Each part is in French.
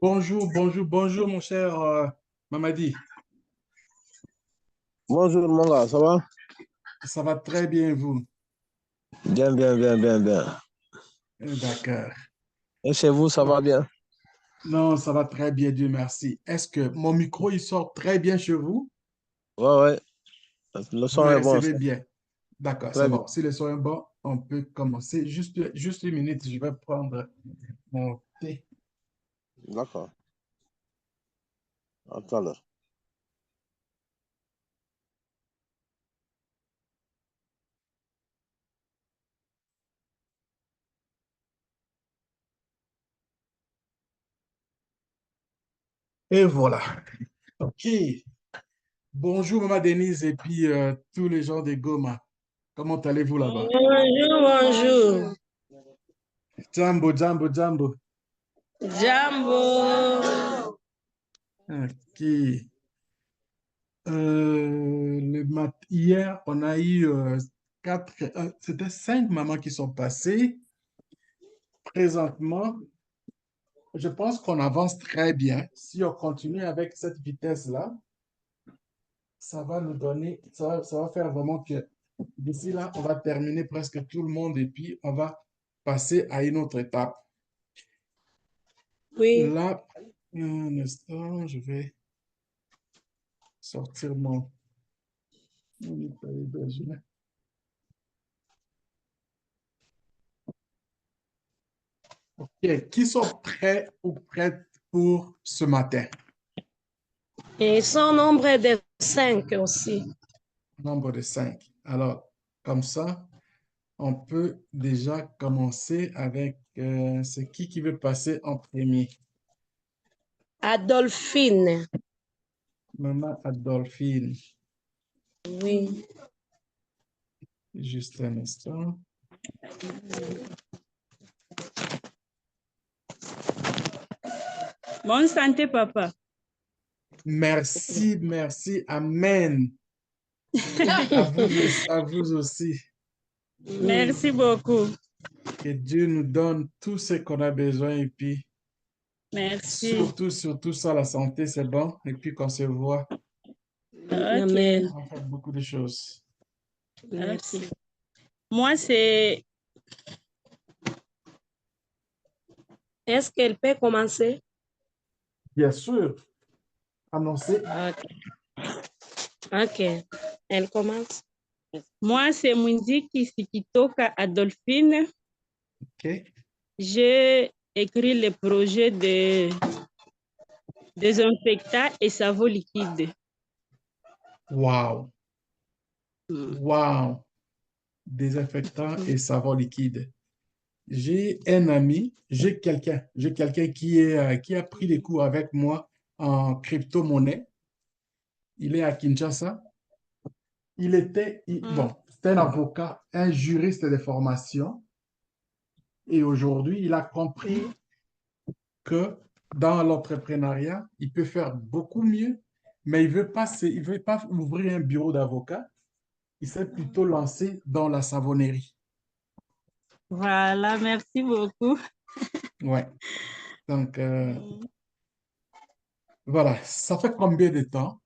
Bonjour, bonjour, bonjour, mon cher Mamadi. Bonjour mon gars, ça va? Ça va très bien, vous? Bien, bien, bien, bien, bien. D'accord. Et chez vous, ça va bien? Non, ça va très bien, Dieu merci. Est-ce que mon micro, il sort très bien chez vous? Ouais, ouais, le Vous son le est bon, recevez bien? D'accord, c'est très bien. bon. Si le son est bon, on peut commencer. Juste une minute, je vais prendre mon thé. D'accord, à tout à l'heure. Et voilà. OK. Bonjour, Maman Denise et puis tous les gens de Goma. Comment allez-vous là-bas? Bonjour, bonjour. Jambo, jambo, jambo. Jambo. OK. Hier, on a eu c'était 5 mamans qui sont passées. Présentement, je pense qu'on avance très bien. Si on continue avec cette vitesse-là, ça va nous donner, ça va faire vraiment que d'ici là, on va terminer presque tout le monde et puis on va passer à une autre étape. Oui. Là, un instant, je vais sortir mon États-Unis. OK. Qui sont prêts ou prêtes pour ce matin? Et son nombre est de 5 aussi. Nombre de 5. Alors, comme ça, on peut déjà commencer avec c'est qui veut passer en premier? Adolphine. Maman Adolphine. Oui. Juste un instant. Bonne santé, papa. Merci, merci. Amen. À vous aussi. Merci beaucoup. Que Dieu nous donne tout ce qu'on a besoin et puis Merci. surtout ça, la santé, c'est bon. Et puis qu'on se voit, Amen. Ok. on va faire beaucoup de choses. Merci. Ok. Moi, c'est Est-ce qu'elle peut commencer? Bien sûr, annoncer. Ok. Ok. Elle commence? moi, c'est Mwinziki Sikitoka Adolphine. OK. J'ai écrit le projet de désinfectant et savon liquide. Wow. Wow. Désinfectant et savon liquide. J'ai quelqu'un qui a pris des cours avec moi en crypto-monnaie. Il est à Kinshasa. Bon, c'est un avocat, un juriste de formation. Et aujourd'hui, il a compris que dans l'entrepreneuriat, il peut faire beaucoup mieux, mais il veut pas ouvrir un bureau d'avocat. Il s'est plutôt lancé dans la savonnerie. Voilà, merci beaucoup. Ouais. Donc, voilà. Ça fait combien de temps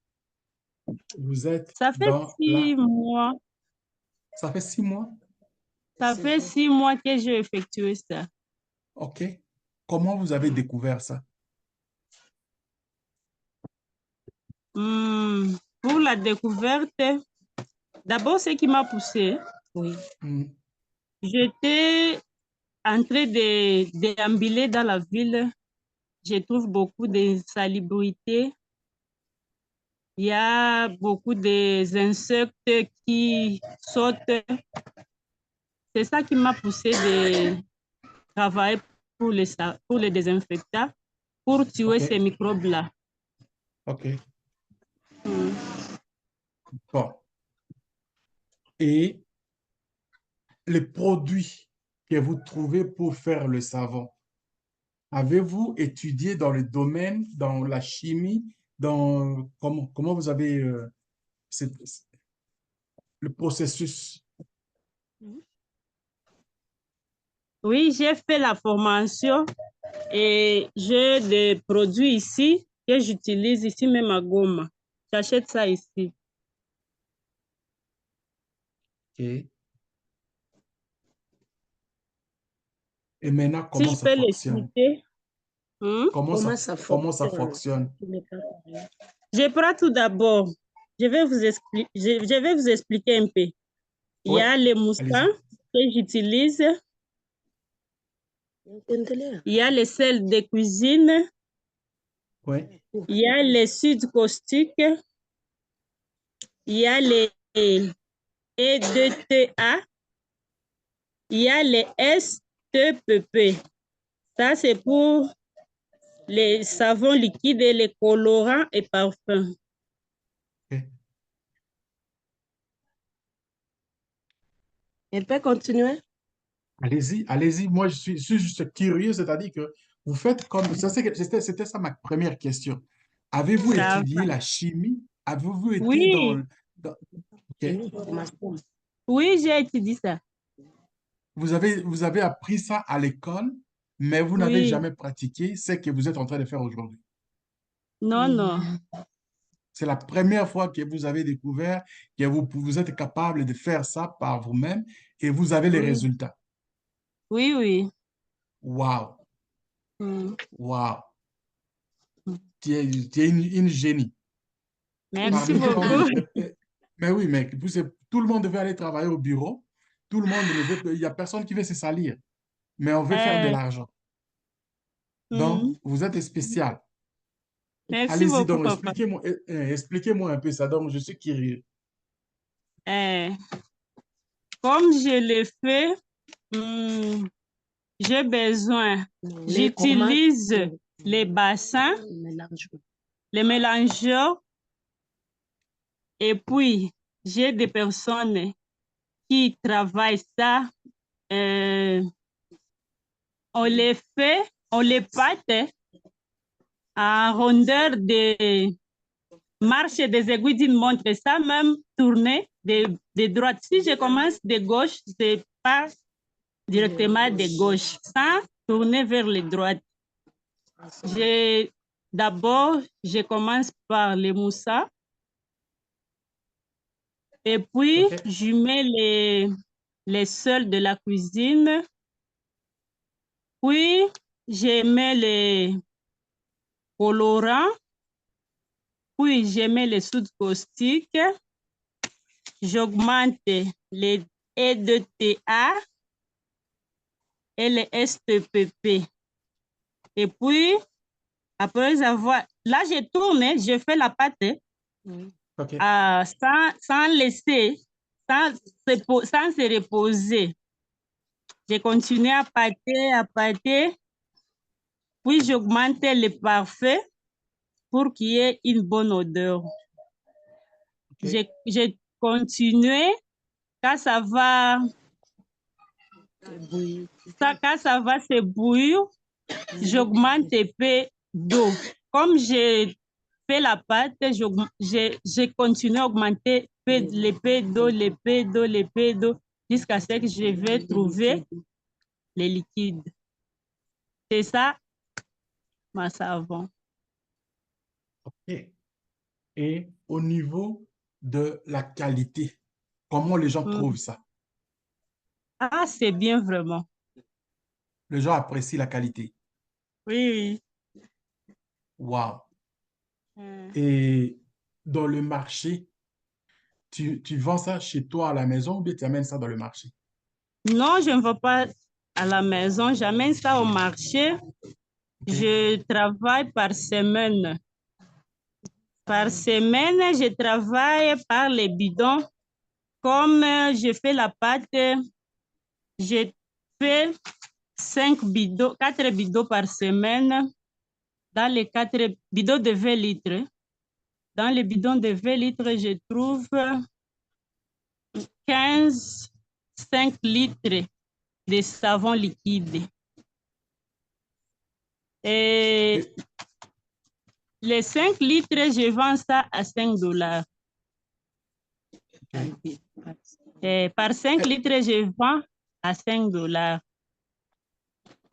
vous êtes Ça fait dans la... 6 mois. Ça fait 6 mois? Ça fait 6 mois que j'ai effectué ça. OK. Comment vous avez découvert ça? Pour la découverte, d'abord, ce qui m'a poussé, Oui. Hmm. j'étais en train de déambuler dans la ville. Je trouve beaucoup d'insalubrité. Il y a beaucoup d'insectes qui sautent. C'est ça qui m'a poussé de travailler pour les désinfectants, pour tuer OK. ces microbes-là. OK. Mm. Bon. Et les produits que vous trouvez pour faire le savon, avez-vous étudié dans le domaine, dans la chimie, comment vous avez c'est- le processus? Oui, j'ai fait la formation et j'ai des produits ici que j'utilise ici même à Goma. J'achète ça ici. OK. Et maintenant, Si comment je ça peux fonctionne? l'expliquer, hein? Comment ça Comment ça fonctionne? fonctionne? Je prends tout d'abord. Je vais vous expliquer un peu. Il y Oui, a les moussins allez-y. que j'utilise. Il y a les sels de cuisine. Oui, Il y a les suds caustiques. Il y a les E2TA. Il y a les STPP. Ça, c'est pour les savons liquides et les colorants et parfums. OK. Elle peut continuer? Allez-y, allez-y. Moi, je suis juste curieux, c'est-à-dire que vous faites comme ça. C'était ça ma première question. Avez-vous Ça étudié va. la chimie? Avez-vous été Oui, OK. oui, j'ai étudié ça. Vous avez appris ça à l'école, mais vous n'avez Oui, jamais pratiqué ce que vous êtes en train de faire aujourd'hui. non, non. C'est la première fois que vous avez découvert que vous êtes capable de faire ça par vous-même et vous avez les Oui, résultats. oui, oui. Waouh, Mm. waouh. Tu es une génie. Merci Parmi tant beaucoup. de... Mais oui, mec, tout le monde veut aller travailler au bureau. Tout le monde ne veut... Il n'y a personne qui veut se salir, mais on veut faire de Euh, l'argent. Donc, mm. vous êtes spécial. Merci Allez-y, beaucoup, donc, papa. expliquez-moi un peu ça. Donc, je suis curieux. Euh, Comme je le fais, mm, j'ai besoin, j'utilise les bassins, les mélangeurs, et puis j'ai des personnes qui travaillent ça. euh, on les fait, on les pâte en rondeur de marche des aiguilles d'une montre, ça même tourner de droite. Si je commence de gauche, c'est pas directement de gauche, sans tourner vers la droite. D'abord, je commence par les moussas et puis OK? je mets les sels de la cuisine, puis je mets les colorants, puis je mets les soudes caustiques, j'augmente les E2TA et les STPP. Et puis, après avoir... Là, je tourne, je fais la pâte OK. sans laisser, sans se reposer. Je continue à pâter, puis j'augmente le parfum pour qu'il y ait une bonne odeur. OK. Je continue quand ça va, quand ça va se bouillir, j'augmente un peu d'eau. Comme je fais la pâte, je continue à augmenter l'épée d'eau, l'épée d'eau, l'épée d'eau, jusqu'à ce que je vais trouver les liquides. C'est ça, ma savon. OK. Et au niveau de la qualité, comment les gens trouvent Mm. ça? Ah, c'est bien vraiment. Les gens apprécient la qualité. Oui, Waouh. oui. Et dans le marché, tu vends ça chez toi à la maison ou bien tu amènes ça dans le marché? Non, je ne vais pas à la maison, j'amène ça au marché. OK? Je travaille par semaine. Par semaine, je travaille par les bidons. Comme je fais la pâte, je fais 4 bidons par semaine. Dans les 4 bidons de 20 litres. Dans les bidons de 20 litres, je trouve 5 litres de savon liquide. Et Et- les 5 litres, je vends ça à $5. OK. Et par 5 Eh, litres, je vends à $5.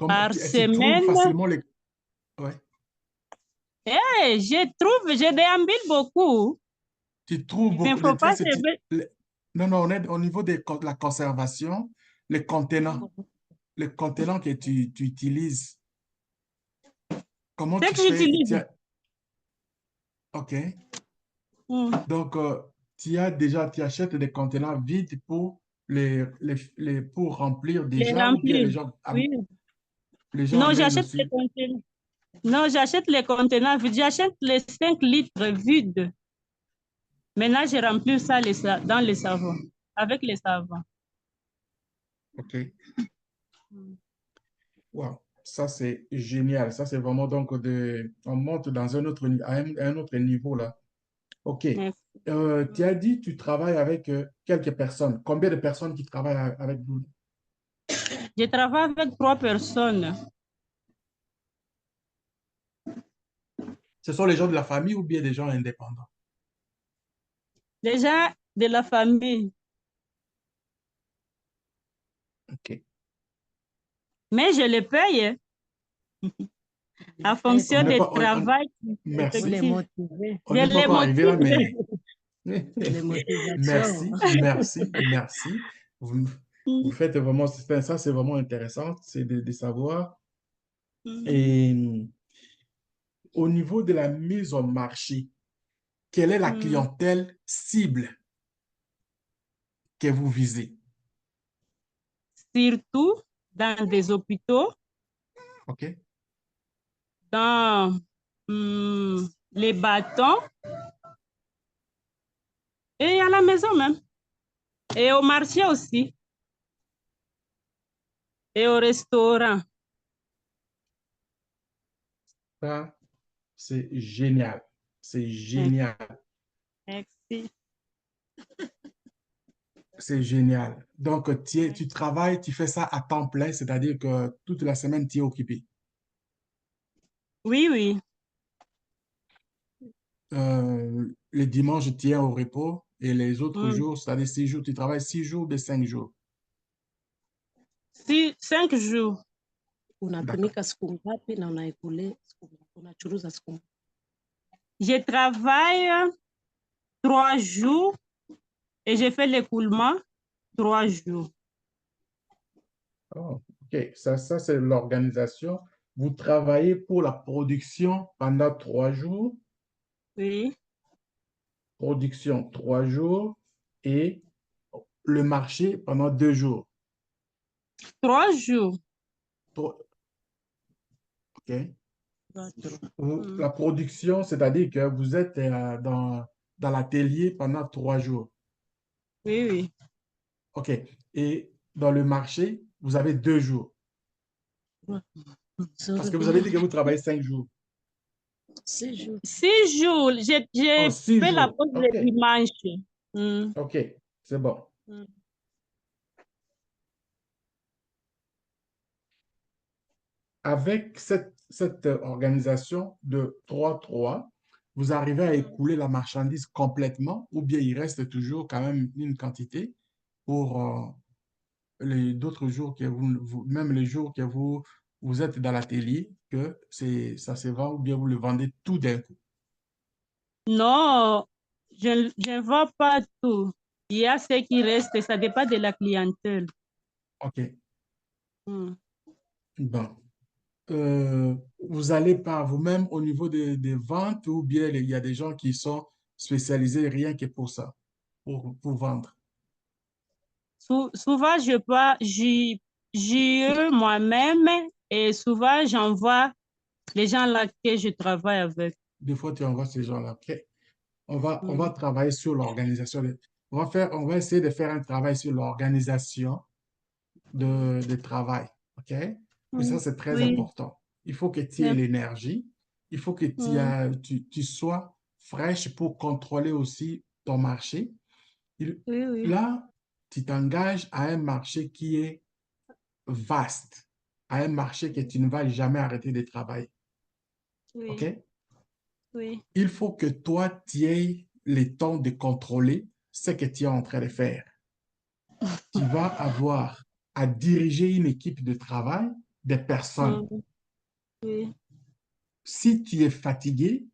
Par Est-ce que tu trouves semaine, facilement les... Ouais. je déambule beaucoup. Tu trouves Il ne beaucoup... faut pas se... Non, non, on est au niveau de la conservation, les contenants que tu utilises. Comment Ce tu que fais? j'utilise. OK. Mm. Donc, tu achètes des contenants vides pour pour remplir Les déjà, ou bien remplir. Oui. les gens Non, amènent j'achète les aussi. contenants. Non, j'achète les contenants vides. J'achète les 5 litres vides. Maintenant, je remplis ça dans les savons, avec les savons. OK. Wow. Ça, c'est génial. Ça, c'est vraiment donc on monte dans un autre, à un autre niveau là. OK. Merci. Tu as dit tu travailles avec quelques personnes. Combien de personnes qui travaillent avec vous? Je travaille avec 3 personnes. Ce sont les gens de la famille ou bien des gens indépendants? Des gens de la famille. OK. Mais je les paye en fonction du travail. Merci. Les motiver. On n'est pas encore arrivé là, mais... Les motivations. Merci. Vous faites vraiment, ça c'est vraiment intéressant, c'est de savoir. Et au niveau de la mise au marché, quelle est la clientèle cible que vous visez? Surtout dans des hôpitaux, OK. dans les bâtons et à la maison même. Et au marché aussi. Et au restaurant. Ça, c'est génial. C'est génial. Merci. C'est génial. Donc, tu travailles, tu fais ça à temps plein, c'est-à-dire que toute la semaine, tu es occupé. Oui, oui. Les dimanches, tu es au repos et les autres jours, c'est-à-dire 6 jours, tu travailles 6 jours de 5 jours. 5 jours. Unatumika siku ngapi na unachuruza siku ngapi? Je travaille 3 jours et je fais l'écoulement 3 jours. Oh, OK, ça c'est l'organisation. Vous travaillez pour la production pendant 3 jours, Oui. production 3 jours et le marché pendant 2 jours. 3 jours. OK. La production, c'est-à-dire que vous êtes dans l'atelier pendant 3 jours. Oui, oui. OK. Et dans le marché, vous avez 2 jours. Parce que vous avez dit que vous travaillez 5 jours. 6 jours. 6 jours. J'ai fait la pause le dimanche. OK, c'est bon. Avec cette organisation de 3-3, vous arrivez à écouler la marchandise complètement ou bien il reste toujours quand même une quantité pour les d'autres jours que même les jours que vous êtes dans l'atelier, que ça se vend ou bien vous le vendez tout d'un coup? Non, je ne vends pas tout. Il y a ce qui reste, ça dépend de la clientèle. OK. Bon. Vous allez par vous-même au niveau des ventes ou bien il y a des gens qui sont spécialisés rien que pour ça, pour vendre? Souvent, j'y moi-même et souvent, j'envoie les gens là que je travaille avec. Des fois, tu envoies ces gens-là. OK. On va travailler sur l'organisation. On va essayer de faire un travail sur l'organisation de travail. OK? Et ça, c'est très Oui. important. Il faut que tu aies l'énergie. Il faut que tu sois fraîche pour contrôler aussi ton marché. Oui. Là, tu t'engages à un marché qui est vaste, à un marché que tu ne vas jamais arrêter de travailler. Oui. OK? Oui. Il faut que toi, tu aies le temps de contrôler ce que tu es en train de faire. Tu vas avoir à diriger une équipe de travail des personnes. Oui. Si tu es fatigué,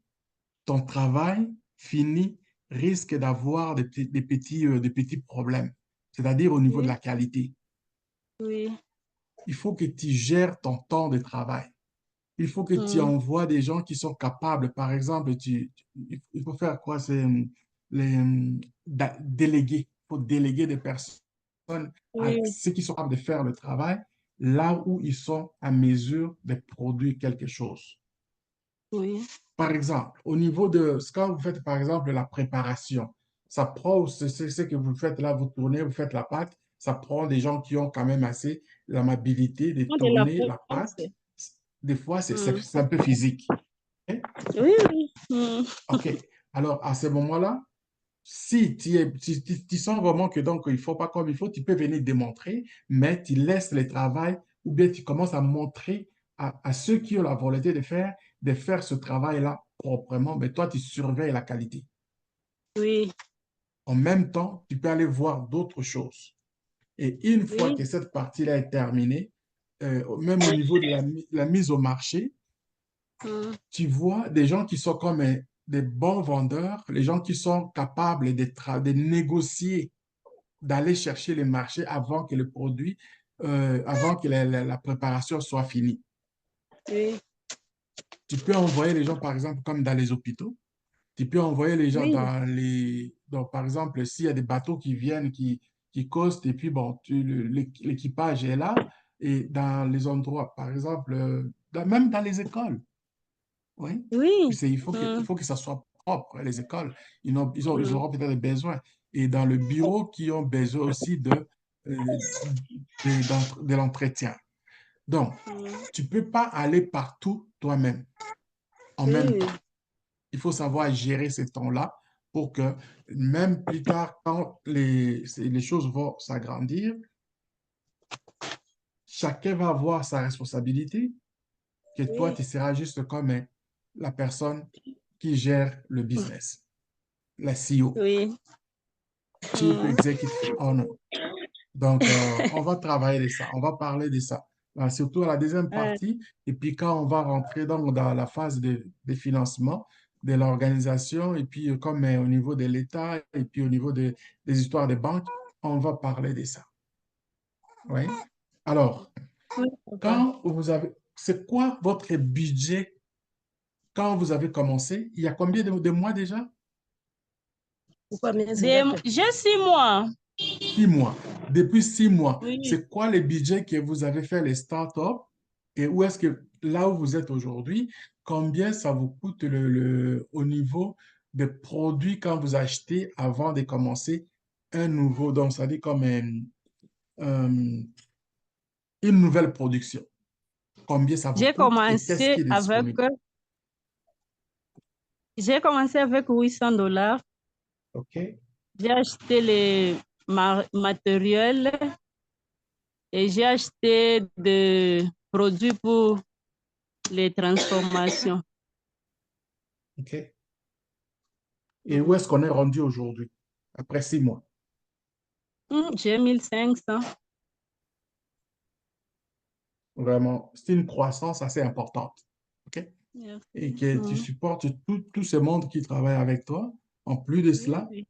ton travail fini risque d'avoir des petits problèmes, c'est-à-dire au niveau de Oui. la qualité. Oui. Il faut que tu gères ton temps de travail. Il faut que tu envoies des gens qui sont capables. Par exemple, il faut faire quoi? C'est déléguer. Il faut déléguer des personnes à Oui. ceux qui sont capables de faire le travail là où ils sont à mesure de produire quelque chose. Oui. Par exemple, au niveau de quand vous faites, par exemple, la préparation, ça prend, c'est ce que vous faites là, vous tournez, vous faites la pâte, ça prend des gens qui ont quand même assez l'amabilité de De la tourner la patience. pâte. Des fois, Mm. c'est un peu physique. OK? Oui, oui. OK. Alors, à ce moment-là, si tu sens vraiment que donc il ne faut pas comme il faut, tu peux venir démontrer, mais tu laisses le travail ou bien tu commences à montrer à ceux qui ont la volonté de faire ce travail-là proprement, mais toi, tu surveilles la qualité. Oui. En même temps, tu peux aller voir d'autres choses. Et une fois Oui. que cette partie-là est terminée, même au niveau de la mise au marché, Mm. tu vois des gens qui sont comme des bons vendeurs, les gens qui sont capables de négocier, d'aller chercher les marchés avant que le produit, avant que la préparation soit finie. Oui. Tu peux envoyer les gens, par exemple, comme dans les hôpitaux. Tu peux envoyer les gens Oui. dans donc, par exemple, s'il y a des bateaux qui viennent, qui costent, et puis bon, l'équipage est là, et dans les endroits, par exemple, même dans les écoles. Oui. Oui. Il Mm. faut que ça soit propre, les écoles. Ils Mm. auront peut-être besoin. Et dans le bureau, qui ont besoin aussi de l'entretien. Donc, tu ne peux pas aller partout toi-même en même Oui. temps. Il faut savoir gérer ces temps-là pour que même plus tard, quand les choses vont s'agrandir, chacun va avoir sa responsabilité, que toi, Oui. tu seras juste comme la personne qui gère le business, la CEO, Oui. Chief Mm. Executive Owner. Donc, on va travailler de ça, on va parler de ça. Surtout à la deuxième Ah, partie, et puis quand on va rentrer dans la phase de financement de l'organisation, et puis comme au niveau de l'État, et puis au niveau des histoires de banques, on va parler de ça. Oui. Alors, oui, papa. c'est quoi votre budget quand vous avez commencé? Il y a combien de mois déjà? Kwa miezi ngapi? J'ai 6 mois. 6 mois. Depuis 6 mois, Oui. c'est quoi les budgets que vous avez fait les startups et où est-ce que là où vous êtes aujourd'hui, combien ça vous coûte au niveau des produits quand vous achetez avant de commencer un nouveau, donc ça dit comme euh, une nouvelle production. Combien ça vous J'ai coûte et qu'est-ce qui commencé est avec, disponible? j'ai commencé avec $800. OK? J'ai acheté les matériels et j'ai acheté des produits pour les transformations. OK. Et où Mm. est-ce qu'on est rendu aujourd'hui, après 6 mois? J'ai 1500. Vraiment, c'est une croissance assez importante. OK? Et Merci. que tu supportes tout ce monde qui travaille avec toi. En plus de Oui, cela, oui.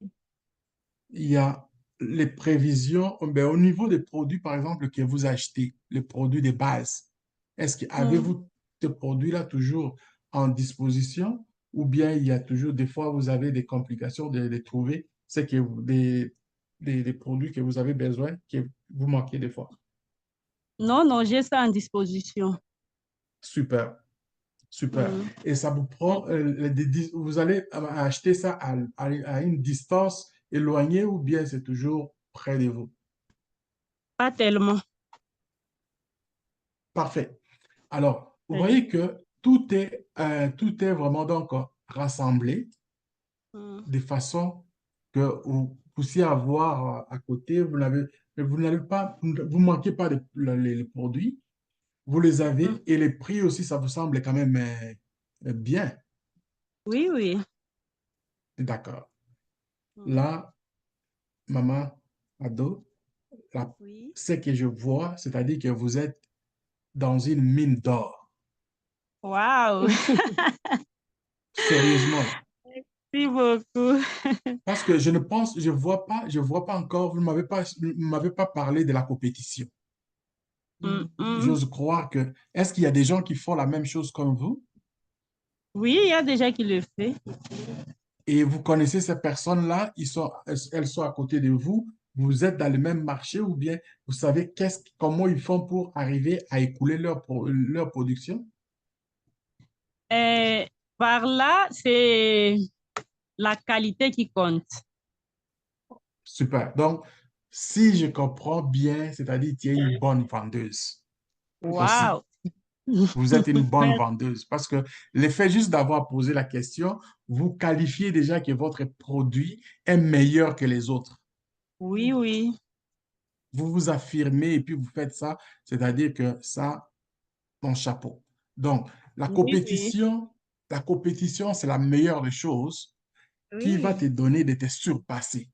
il y a les prévisions, ben, au niveau des produits, par exemple, que vous achetez, les produits de base. Est-ce que Mm. avez-vous ces produits-là toujours en disposition ou bien il y a toujours, des fois, vous avez des complications de trouver des produits que vous avez besoin, que vous manquez des fois? Non, non, j'ai ça en disposition. Super. Super. Mm. Et ça vous prend, vous allez acheter ça à une distance éloignée ou bien c'est toujours près de vous? Pas tellement. Parfait. Alors, vous Oui. voyez que tout est vraiment donc rassemblé Mm. de façon que vous puissiez avoir à côté, vous n'avez pas, vous manquez pas les produits, vous les Mm. avez et les prix aussi, ça vous semble quand même bien. Oui, oui. D'accord. Mm. Là, maman, ado, Oui. ce que je vois, c'est-à-dire que vous êtes dans une mine d'or. Wow. Sérieusement. Merci beaucoup. Parce que je vois pas encore, vous ne m'avez pas parlé de la compétition. J'ose croire que, est-ce qu'il y a des gens qui font la même chose comme vous? Oui, il y a des gens qui le font. Et vous connaissez ces personnes-là, elles sont à côté de vous, vous êtes dans le même marché ou bien vous savez comment ils font pour arriver à écouler leur production? Par là, c'est la qualité qui compte. Super. Donc, si je comprends bien, c'est-à-dire que tu es une bonne vendeuse aussi. Wow. Vous êtes une bonne vendeuse parce que l'effet juste d'avoir posé la question, vous qualifiez déjà que votre produit est meilleur que les autres. Oui, oui. Vous vous affirmez et puis vous faites ça, c'est-à-dire que ça, mon chapeau. Donc, Oui, oui. la compétition, c'est la meilleure des choses qui va Oui. te donner de te surpasser.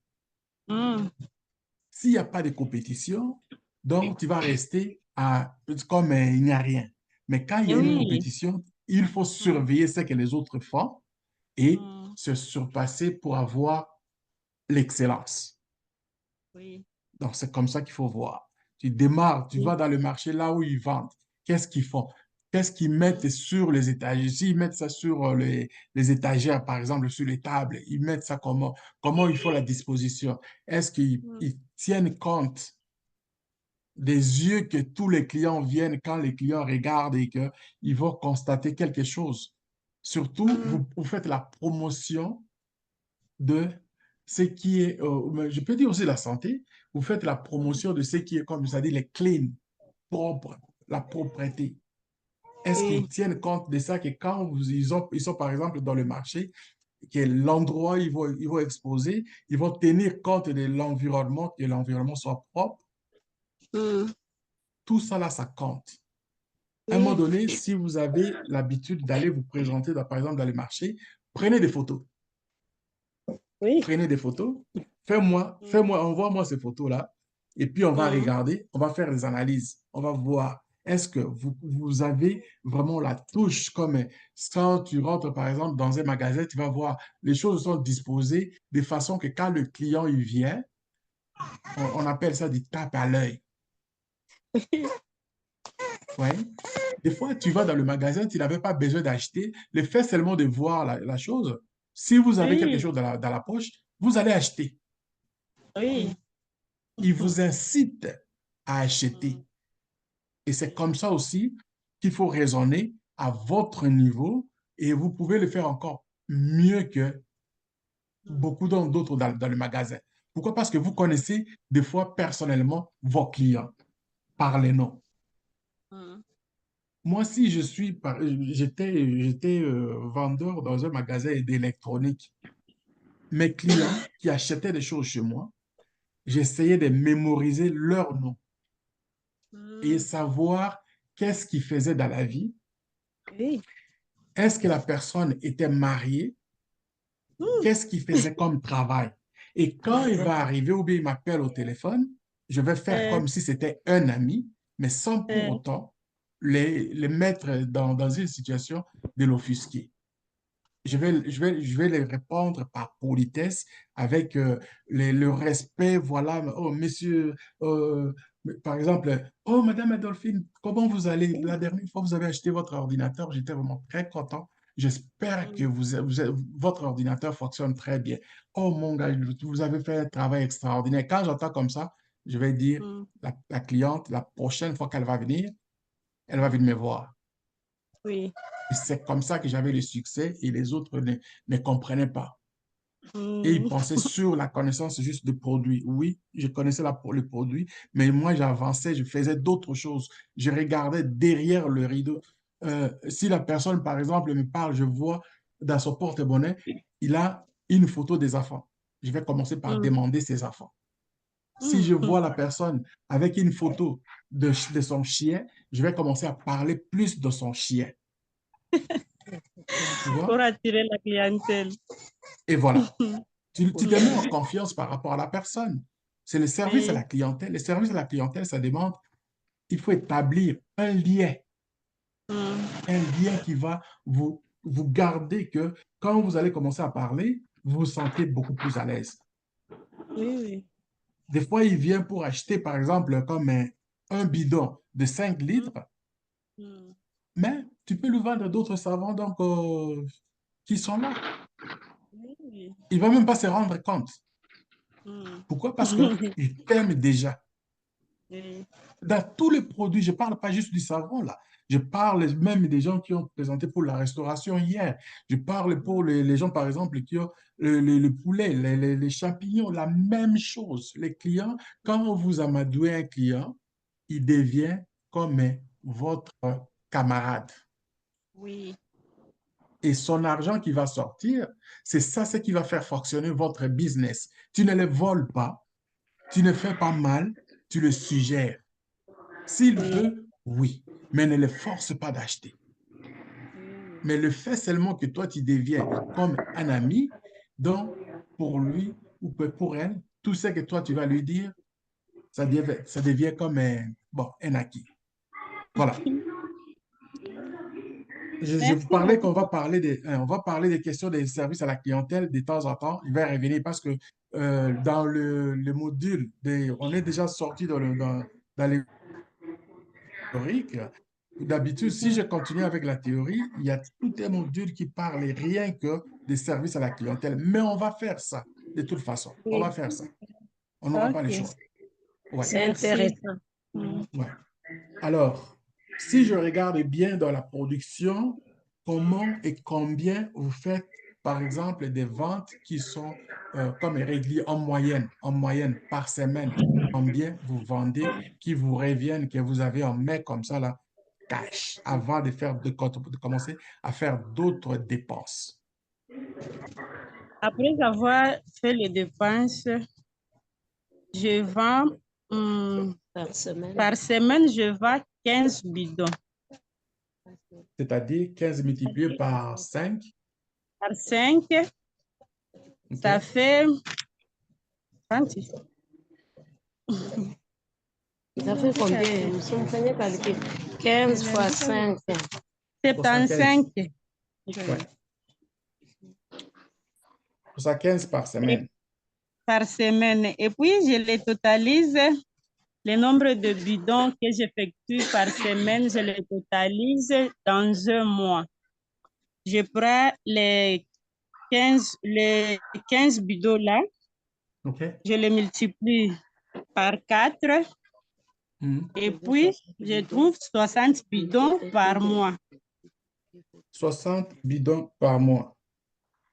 S'il n'y a pas de compétition, donc tu vas rester comme il n'y a rien. Mais quand il y a une Oui. compétition, il faut surveiller ce que les autres font et se surpasser pour avoir l'excellence. Oui. Donc, c'est comme ça qu'il faut voir. Tu démarres, tu Oui. vas dans le marché là où ils vendent. Qu'est-ce qu'ils font? Qu'est-ce qu'ils mettent sur les étagères? S'ils mettent ça sur les étagères, par exemple, sur les tables, ils mettent ça comment? Comment il faut la disposition? Est-ce qu'ils tiennent compte des yeux que tous les clients viennent quand les clients regardent et qu'ils vont constater quelque chose? Surtout, vous faites la promotion de ce qui est, je peux dire aussi la santé, vous faites la promotion de ce qui est, comme ça dit, les clean, propre, la propreté. Est-ce qu'ils Oui. tiennent compte de ça que quand ils sont par exemple dans le marché, que l'endroit où ils vont exposer, ils vont tenir compte de l'environnement, que l'environnement soit propre. Tout ça là, ça compte. À un moment donné, si vous avez l'habitude d'aller vous présenter, par exemple, dans les marchés, prenez des photos. Oui. Prenez des photos, envoie-moi ces photos-là, et puis on va regarder, on va faire des analyses, on va voir, est-ce que vous avez vraiment la touche, comme quand tu rentres par exemple dans un magasin, tu vas voir, les choses sont disposées de façon que quand le client il vient, on appelle ça du tape à l'œil. Ouais. Des fois, tu vas dans le magasin, tu n'avais pas besoin d'acheter, le fait seulement de voir la chose, si vous avez quelque Oui. chose dans la poche, vous allez acheter. Oui. Il vous incite à acheter. Et c'est comme ça aussi qu'il faut raisonner à votre niveau et vous pouvez le faire encore mieux que beaucoup d'autres dans le magasin. Pourquoi? Parce que vous connaissez des fois personnellement vos clients par les noms. Moi, si j'étais vendeur dans un magasin d'électronique, mes clients qui achetaient des choses chez moi, j'essayais de mémoriser leur nom et savoir qu'est-ce qu'ils faisaient dans la vie. Oui. Est-ce que la personne était mariée? Qu'est-ce qu'il faisait comme travail? Et quand il va arriver ou bien il m'appelle au téléphone, je vais faire comme si c'était un ami, mais sans pour autant les mettre dans une situation de l'offusquer. Je vais les répondre par politesse, avec le respect. Voilà, oh, monsieur, par exemple, oh, madame Adolphine, comment vous allez? La dernière fois, vous avez acheté votre ordinateur, j'étais vraiment très content. J'espère que votre ordinateur fonctionne très bien. Oh, mon gars, vous avez fait un travail extraordinaire. Quand j'entends comme ça, je vais dire, la cliente, la prochaine fois qu'elle va venir, elle va venir me voir. Oui. Et c'est comme ça que j'avais le succès et les autres ne comprenaient pas. Et ils pensaient sur la connaissance juste du produit. Oui, je connaissais le produit, mais moi, j'avançais, je faisais d'autres choses. Je regardais derrière le rideau. Si la personne, par exemple, me parle, je vois dans son porte-monnaie, il a une photo des enfants. Je vais commencer par demander ses enfants. Si je vois la personne avec une photo de son chien, je vais commencer à parler plus de son chien. Tu Pour vois? attirer la clientèle. Et voilà. Tu te mets en confiance par rapport à la personne. C'est le service à Oui. la clientèle. Le service à la clientèle, ça demande, il faut établir Mm. un lien qui va vous garder que quand vous allez commencer à parler, vous vous sentez beaucoup plus à l'aise. Oui, oui. Des fois, il vient pour acheter, par exemple, comme un bidon de 5 litres, Mm. mais tu peux lui vendre d'autres savons donc, qui sont là. Oui, oui. Il ne va même pas se rendre compte. Mm. Pourquoi? Parce qu'il t'aime déjà. Oui. Dans tous les produits, je ne parle pas juste du savon là. Je parle même des gens qui ont présenté pour la restauration hier. Je parle pour les gens, par exemple, qui ont le poulet, les champignons, la même chose. Les clients, quand vous amadouez un client, il devient comme votre camarade. Oui. Et son argent qui va sortir, c'est ça ce qui va faire fonctionner votre business. Tu ne le voles pas, tu ne fais pas mal, tu le suggères. S'il Oui. veut, oui, mais ne le force pas d'acheter. Mais le fait seulement que toi, tu deviens comme un ami, donc pour lui ou pour elle, tout ce que toi, tu vas lui dire, ça devient comme bon, un acquis. Voilà. Je vous Merci parlais qu'on beaucoup. va parler on va parler des questions des services à la clientèle de temps en temps. Il va revenir parce que dans le module, on est déjà sorti dans les théoriques. D'habitude, si je continue avec la théorie, il y a tout un module qui parle rien que des services à la clientèle. Mais on va faire ça de toute façon. On va Oui. faire ça. On n'aura pas le OK. choix. Ouais, C'est Merci. intéressant. Mm. ouais. Alors, si je regarde bien dans la production, comment et combien vous faites, par exemple, des ventes qui sont comme réglées en moyenne par semaine, combien vous vendez, qui vous reviennent, que vous avez en main comme ça, là, cash, avant de commencer à faire d'autres dépenses. Après avoir fait les dépenses, je vends Par semaine. par semaine, je vends 15 bidons. C'est-à-dire 15 multiplié par 5, Par 5, ça OK? fait 30. Ça fait combien? Nous sommes venus calculer 15 fois 5. 75. 75 Ouais. Pour ça, 15 par et semaine. par semaine. Et puis, je les totalise. Le nombre de bidons que j'effectue par semaine, je les totalise dans un mois. Je prends les 15 bidons là, OK? je les multiplie par 4 Mhm. et puis je trouve 60 bidons par mois. 60 bidons par mois.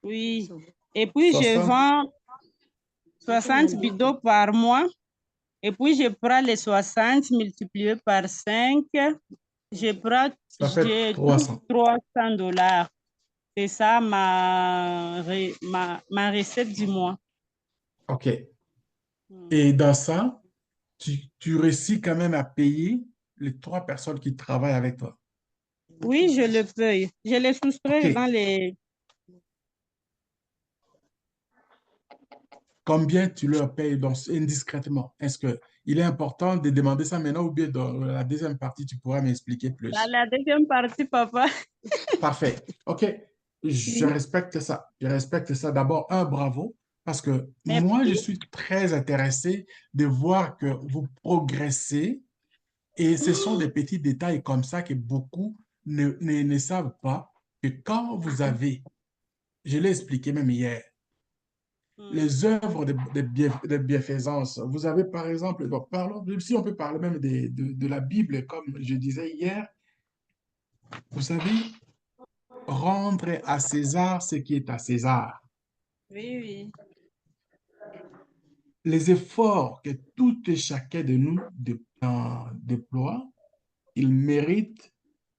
Oui. Et puis je 60, vends 60 bidons par mois. Et puis je prends les 60 multipliés par 5. ça fait Je trouve 300. 300 $. C'est ça ma recette du mois. OK. Et dans ça, tu réussis quand même à payer les 3 personnes qui travaillent avec toi. Oui, je le paye. Je les soustrais OK. dans les... Combien tu leur payes donc, indiscrètement? Est-ce qu'il est important de demander ça maintenant ou bien dans la deuxième partie, tu pourras m'expliquer plus? La deuxième partie, papa. Parfait. OK. Je Oui. respecte ça. Je respecte ça. D'abord, un bravo, parce que moi, je Merci. suis très intéressé de voir que vous progressez et ce sont des petits détails comme ça que beaucoup ne savent pas que quand vous avez, je l'ai expliqué même hier, les œuvres de bienfaisance, vous avez par exemple, bon, parlons, si on peut parler même de la Bible, comme je disais hier, vous savez, rendre à César ce qui est à César. Oui, oui. Les efforts que tout et chacun de nous déploie, ils méritent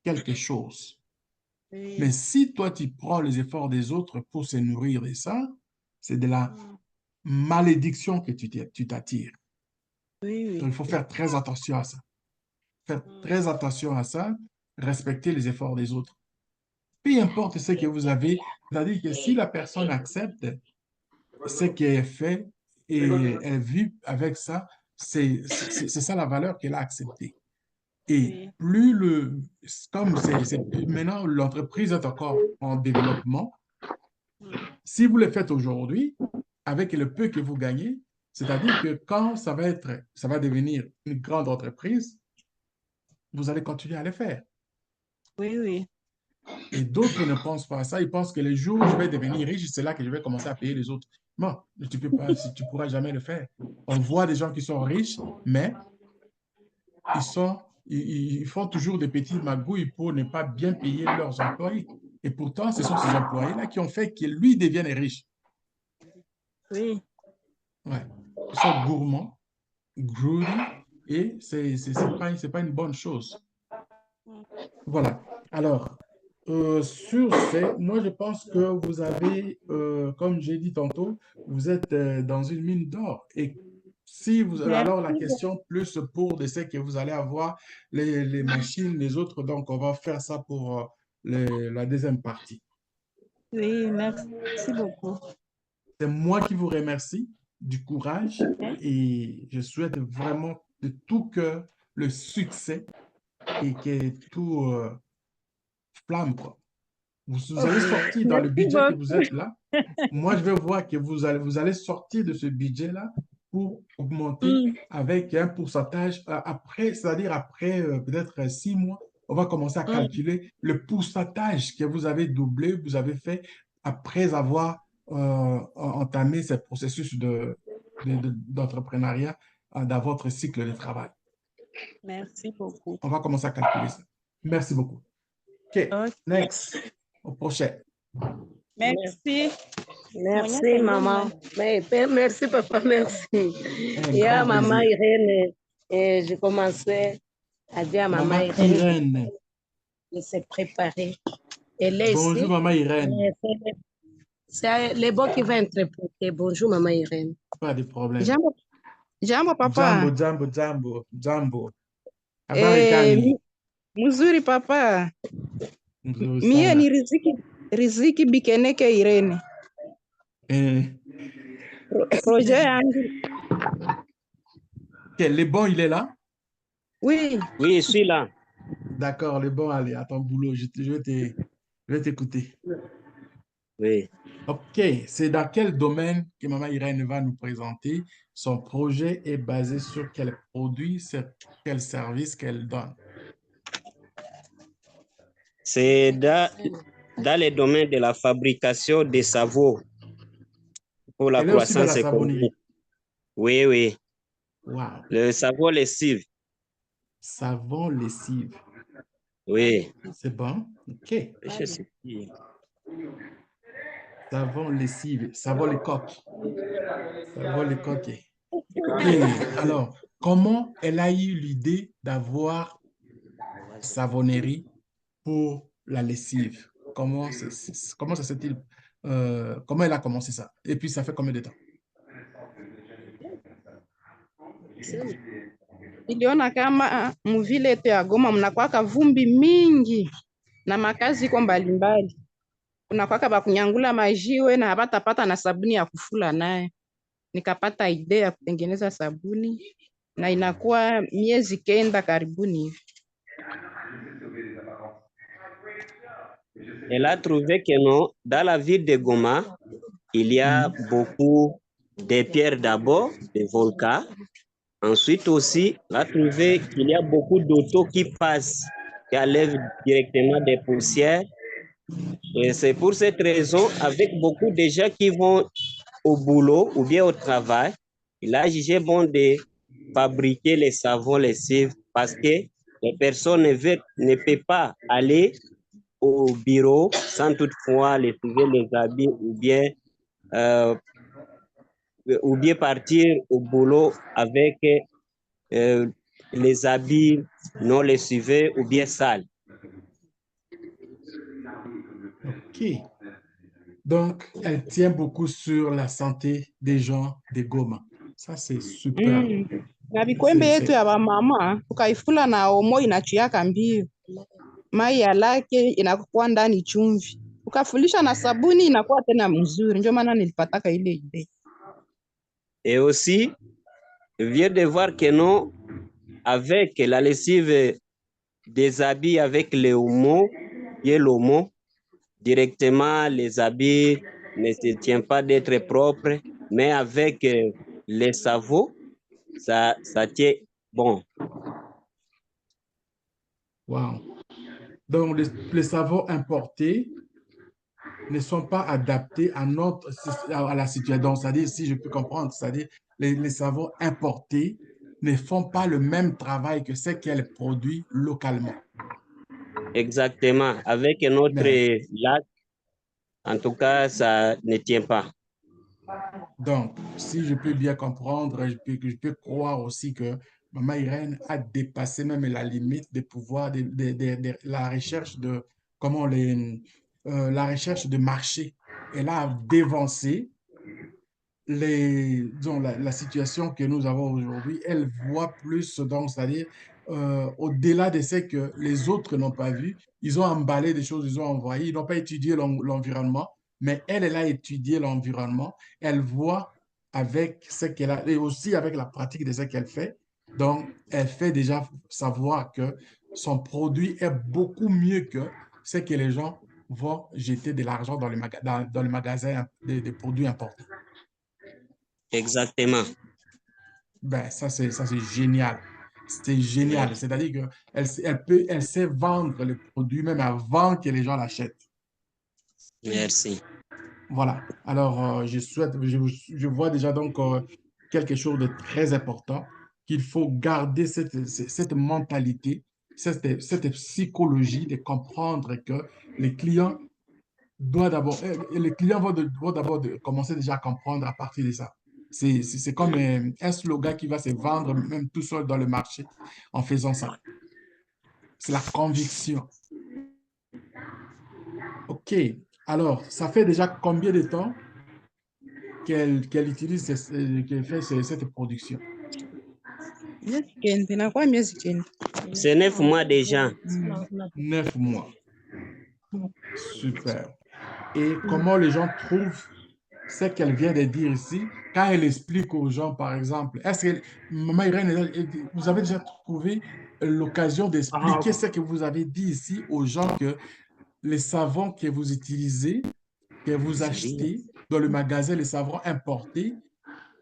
quelque chose. Mais Oui. si toi, tu prends les efforts des autres pour se nourrir de ça, c'est de la malédiction que tu t'attires. Oui, Donc, oui. il faut faire très attention à ça. Faire très attention à ça, respecter les efforts des autres. Peu importe ce que vous avez, c'est-à-dire que si la personne accepte ce qui est fait et elle vit avec ça, c'est ça la valeur qu'elle a acceptée. Et plus comme maintenant l'entreprise est encore en développement, si vous le faites aujourd'hui, avec le peu que vous gagnez, c'est-à-dire que quand ça va devenir une grande entreprise, vous allez continuer à le faire. Oui, oui. Et d'autres ne pensent pas à ça. Ils pensent que le jour où je vais devenir riche, c'est là que je vais commencer à payer les autres. Non, tu peux pas, tu pourras jamais le faire. On voit des gens qui sont riches, mais ils font toujours des petites magouilles pour ne pas bien payer leurs employés. Et pourtant, ce sont ces employés-là qui ont fait que lui devienne riche. Oui. Ouais. Ils sont gourmands, greedy, et c'est pas une bonne chose. Voilà. Alors, sur ce, moi, je pense que vous avez, comme j'ai dit tantôt, vous êtes dans une mine d'or. Et si vous, alors la Merci. question plus pour de ce que vous allez avoir les machines, les autres, donc on va faire ça pour la deuxième partie. Oui, merci beaucoup. C'est moi qui vous remercie du courage et je souhaite vraiment de tout cœur le succès et que tout flamme, quoi. Vous allez sortir dans le Merci budget que vous beaucoup. êtes là. Moi, je vais voir que vous allez sortir de ce budget-là pour augmenter avec un pourcentage après, c'est-à-dire après peut-être 6 mois, on va commencer à calculer le pourcentage que vous avez doublé, vous avez fait après avoir entamé ce processus d'entrepreneuriat dans votre cycle de travail. Merci beaucoup. On va commencer à calculer ça. Merci beaucoup. OK, Ok. next. Au prochain. Merci. Merci, maman. Merci, papa, merci. Un Et à grand maman plaisir. Irène, je commençais à dire à maman Maman Irène Irène. de se préparer. Elle est Bonjour, ici. maman Irène. C'est le bon qui va interpréter. Bonjour, maman Irène. Pas de problème. Jambo papa. Jambo. Habari gani? Mzuri papa. Nzuri Mie sana. ni Riziki Bikeneke Irene. Projet yangu. Ok, le bon, il est là? Oui. Oui, je suis là. D'accord, le bon, allez, à ton boulot. Je vais t'écouter. Oui. Ok, c'est dans quel domaine que maman Irène va nous présenter? Son projet est basé sur quel produit, sur quel service qu'elle donne? C'est dans les domaines de la fabrication des savons pour la Elle est aussi dans la croissance savonnerie. économique. Oui, oui. Wow. Le savon lessive. Savon lessive. Oui. C'est bon? Ok. Je sais. Savon lessive, savon les coques. Savon les coques. Et alors, comment elle a eu l'idée d'avoir savonnerie pour la lessive? Comment ça s'est-il, comment elle a commencé ça? Et puis, ça fait combien de temps? Niliona kama muvile yetu ya Goma mnakwaka vumbi mingi na makazi iko mbalimbali. Kunakwaka bakunyangula majiwe na habatapata na sabuni ya kufula naye. Nikapata idea ya kutengeneza sabuni na inakuwa miezi 9 karibuni hivi. Elle a trouvé que non, dans la ville de Goma, il y a beaucoup de pierres d'abord, des volcans. Ensuite aussi, elle a trouvé qu'il y a beaucoup d'autos qui passent, qui enlèvent directement des poussières. Et c'est pour cette raison, avec beaucoup de gens qui vont au boulot ou bien au travail, il a jugé bon de fabriquer les savons lessives parce que les personnes ne peuvent pas aller au bureau sans toutefois les trouver les habits ou bien partir au boulot avec les habits non lessivés ou bien sales. OK. Donc, elle tient beaucoup sur la santé des gens de Goma. Ça, c'est super. Na vikwembe yetu ya wamama tukaifula na omo inachiaka mbio. Mai ya lake inakuwa ndani chumvi. Ukafulisha na sabuni inakuwa tena mzuri. Ndio maana nilipataka ile idea. Et aussi, je viens de voir que non, avec la lessive des habits avec le homo et l'homo. Directement, les habits ne se tiennent pas d'être propres, mais avec les savons, ça tient bon. Wow. Donc, les savons importés ne sont pas adaptés à la situation. C'est-à-dire, si je peux comprendre, c'est-à-dire, les savons importés ne font pas le même travail que ceux qu'elles produisent localement. Exactement. Avec notre Mais, lac, en tout cas, ça ne tient pas. donc, si je peux bien comprendre, je peux croire aussi que Maman Irène a dépassé même la limite des pouvoirs de la recherche de comment la recherche de marché. Elle a dévancé disons, la situation que nous avons aujourd'hui. Elle voit plus, donc, c'est-à-dire au-delà de ce que les autres n'ont pas vu. Ils ont emballé des choses, ils ont envoyé, ils n'ont pas étudié l'environnement, mais elle a étudié l'environnement. Elle voit avec ce qu'elle a, et aussi avec la pratique de ce qu'elle fait. Donc, elle fait déjà savoir que son produit est beaucoup mieux que ce que les gens vont jeter de l'argent dans dans le magasin des produits importés. Exactement. Ben, ça, c'est génial. C'est génial. C'est-à-dire elle sait vendre le produit même avant que les gens l'achètent. Merci. Voilà. Alors, je vois déjà donc quelque chose de très important, qu'il faut garder cette mentalité, cette psychologie de comprendre que les clients les clients vont d'abord commencer déjà à comprendre à partir de ça. C'est comme un slogan qui va se vendre même tout seul dans le marché en faisant ça. C'est la conviction. OK. Alors, ça fait déjà combien de temps qu'elle utilise, qu'elle fait cette production? C'est 9 mois déjà. 9 mois. Super. Et comment les gens trouvent ce qu'elle vient de dire ici quand elle explique aux gens, par exemple? Est-ce que, Maman Irène, vous avez déjà trouvé l'occasion d'expliquer ce que vous avez dit ici aux gens, que les savons que vous utilisez, que vous achetez dans le magasin, les savons importés,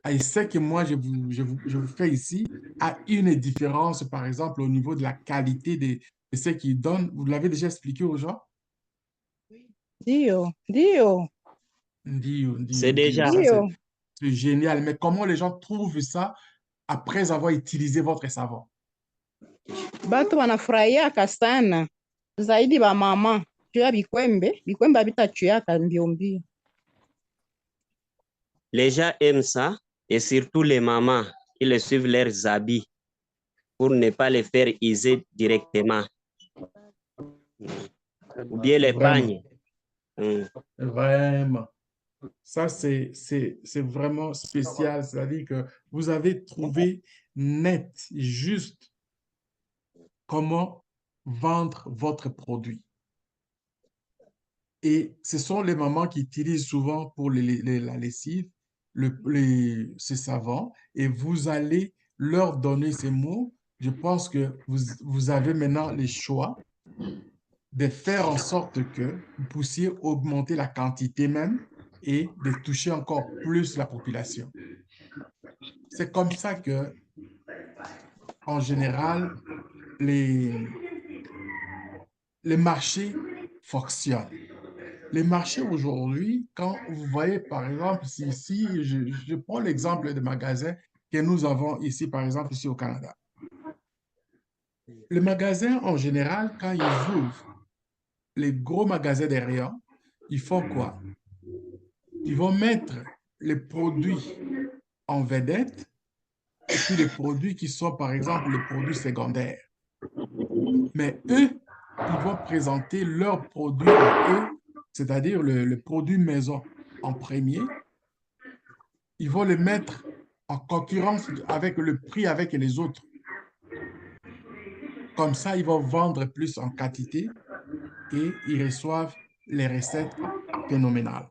et ce que moi je vous fais ici, a une différence, par exemple, au niveau de la qualité de ce qu'ils donnent? Vous l'avez déjà expliqué aux gens? Ndio. C'est déjà. Ça, c'est génial. Mais comment les gens trouvent ça après avoir utilisé votre savon? Batu wanafurahiaka sana zaidi ba mama juu ya bikwembe habitachuyaka mbio mbio. Les gens aiment ça et surtout les mamans qui les suivent leurs habits pour ne pas les faire user directement. Ou bien les Vraiment. pagnes. Vraiment. Ça, c'est vraiment spécial. C'est-à-dire que vous avez trouvé net, juste, comment vendre votre produit. Et ce sont les mamans qui utilisent souvent pour la lessive ces savons, et vous allez leur donner ces mots. Je pense que vous avez maintenant le choix de faire en sorte que vous puissiez augmenter la quantité même et de toucher encore plus la population. C'est comme ça que, en général, les marchés fonctionnent. Les marchés aujourd'hui, quand vous voyez, par exemple, ici, je prends l'exemple des magasins que nous avons ici, par exemple, ici au Canada. Les magasins, en général, quand ils ouvrent, les gros magasins des rayons, ils font quoi? Ils vont mettre les produits en vedette et puis les produits qui sont, par exemple, les produits secondaires. Mais eux, ils vont présenter leurs produits à eux, c'est-à-dire le produit maison en premier. Ils vont le mettre en concurrence avec le prix avec les autres. Comme ça, ils vont vendre plus en quantité et ils reçoivent les recettes phénoménales.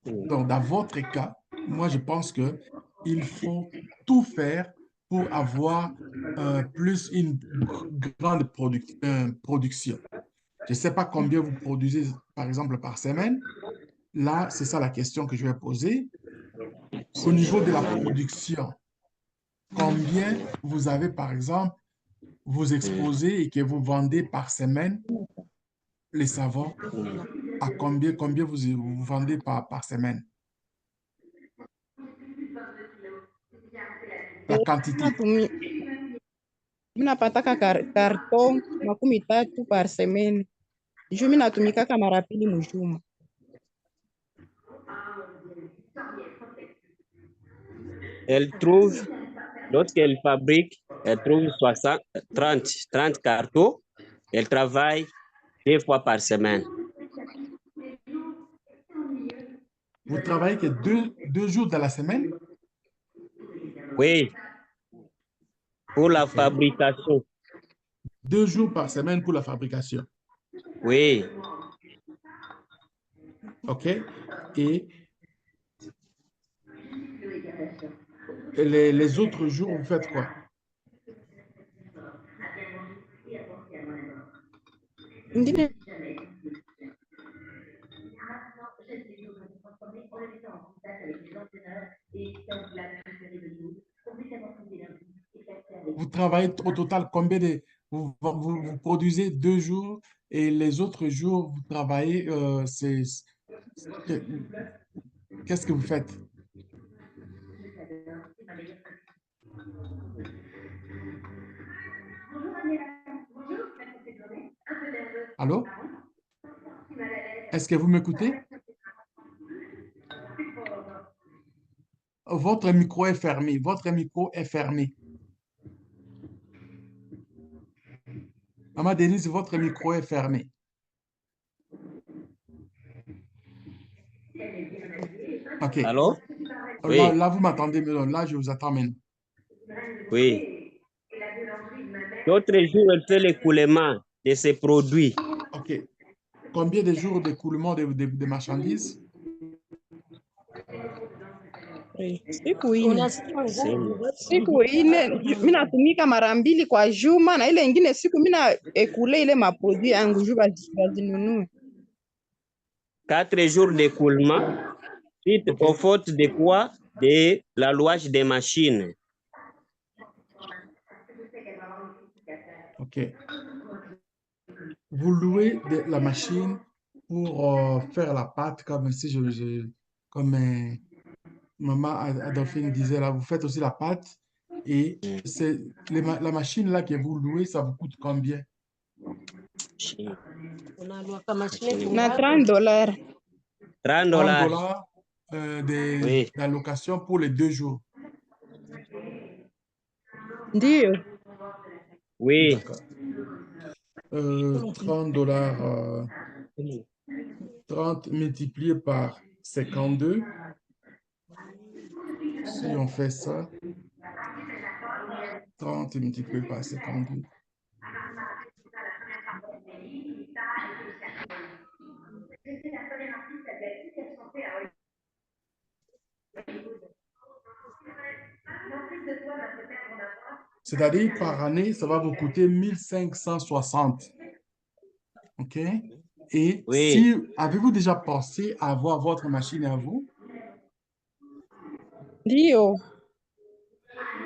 Donc, dans votre cas, moi, je pense qu'il faut tout faire pour avoir plus une grande production. Je ne sais pas combien vous produisez, par exemple, par semaine. Là, c'est ça la question que je vais poser. Au niveau de la production, combien vous avez, par exemple, vous exposez et que vous vendez par semaine les savons? À combien vous vendez par semaine? La quantité. Minapataka karton 3 par semaine. Juu minatumikaka mara pili mujuma. Elle trouve, lorsqu'elle fabrique, elle trouve 30 cartons. Elle travaille 2 fois par semaine. Vous travaillez que deux jours dans la semaine? Oui, pour la fabrication. 2 jours par semaine pour la fabrication. Oui. OK. Et les autres jours, vous faites quoi? Ingine Vous travaillez au total combien de... Vous produisez 2 jours et les autres jours, vous travaillez... qu'est-ce que vous faites? Allô? Est-ce que vous m'écoutez? Votre micro est fermé. Votre micro est fermé. Maman Denise, votre micro est fermé. OK. Allô? Oui. Là, vous m'entendez, mais là, je vous attends maintenant. Oui. D'autres jours, elle fait l'écoulement de ses produits. OK. Combien de jours d'écoulement de marchandises? siku ine. Unasikia nguvu? Siku ine minatumika mara mbili kwa juma na ile ingine siku mina ekule ile maproduit yangu juu bazinunue. 4 jours d'écoulement, suite aux fautes de quoi? De l'allouage des machines. OK. Vous louez la machine pour faire la pâte, comme si comme maman Adolphine disait là, vous faites aussi la pâte et c'est la machine là que vous louez, ça vous coûte combien? Unaluaka mashine Na kungapi? $30. 30 dollars. $30 d'allocation pour les 2 jours. Ndiyo. Oui. D'accord. $30, 30 multiplié par 52. Si on fait ça, 30 multiplié par 52. C'est-à-dire, par année, ça va vous coûter 1560. OK? Et Oui. si, avez-vous déjà pensé à avoir votre machine à vous? Ndiyo.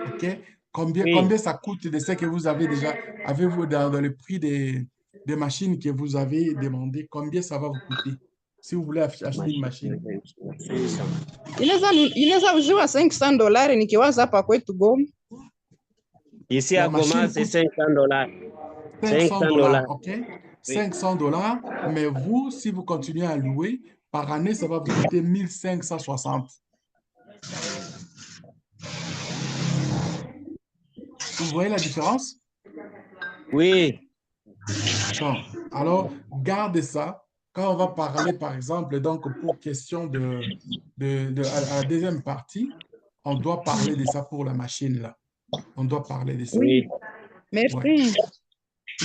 OK? Combien, Oui. combien ça coûte de ce que vous avez déjà? Avez-vous dans le prix des machines que vous avez demandé, combien ça va vous coûter? Si vous voulez acheter une machine. Inaweza uziwa $500 nikiwaza hapa kwetu Goma. Ici La à Goma, machine c'est coûte 500 dollars. 500 $500. dollars, OK? 500 dollars, mais vous, si vous continuez à louer, par année, ça va vous coûter 1560. Vous voyez la différence? Oui. Bon, alors, gardez ça. Quand on va parler, par exemple, donc pour question à la deuxième partie, on doit parler de ça pour la machine, là. On doit parler de ça. Oui. Merci. Ouais.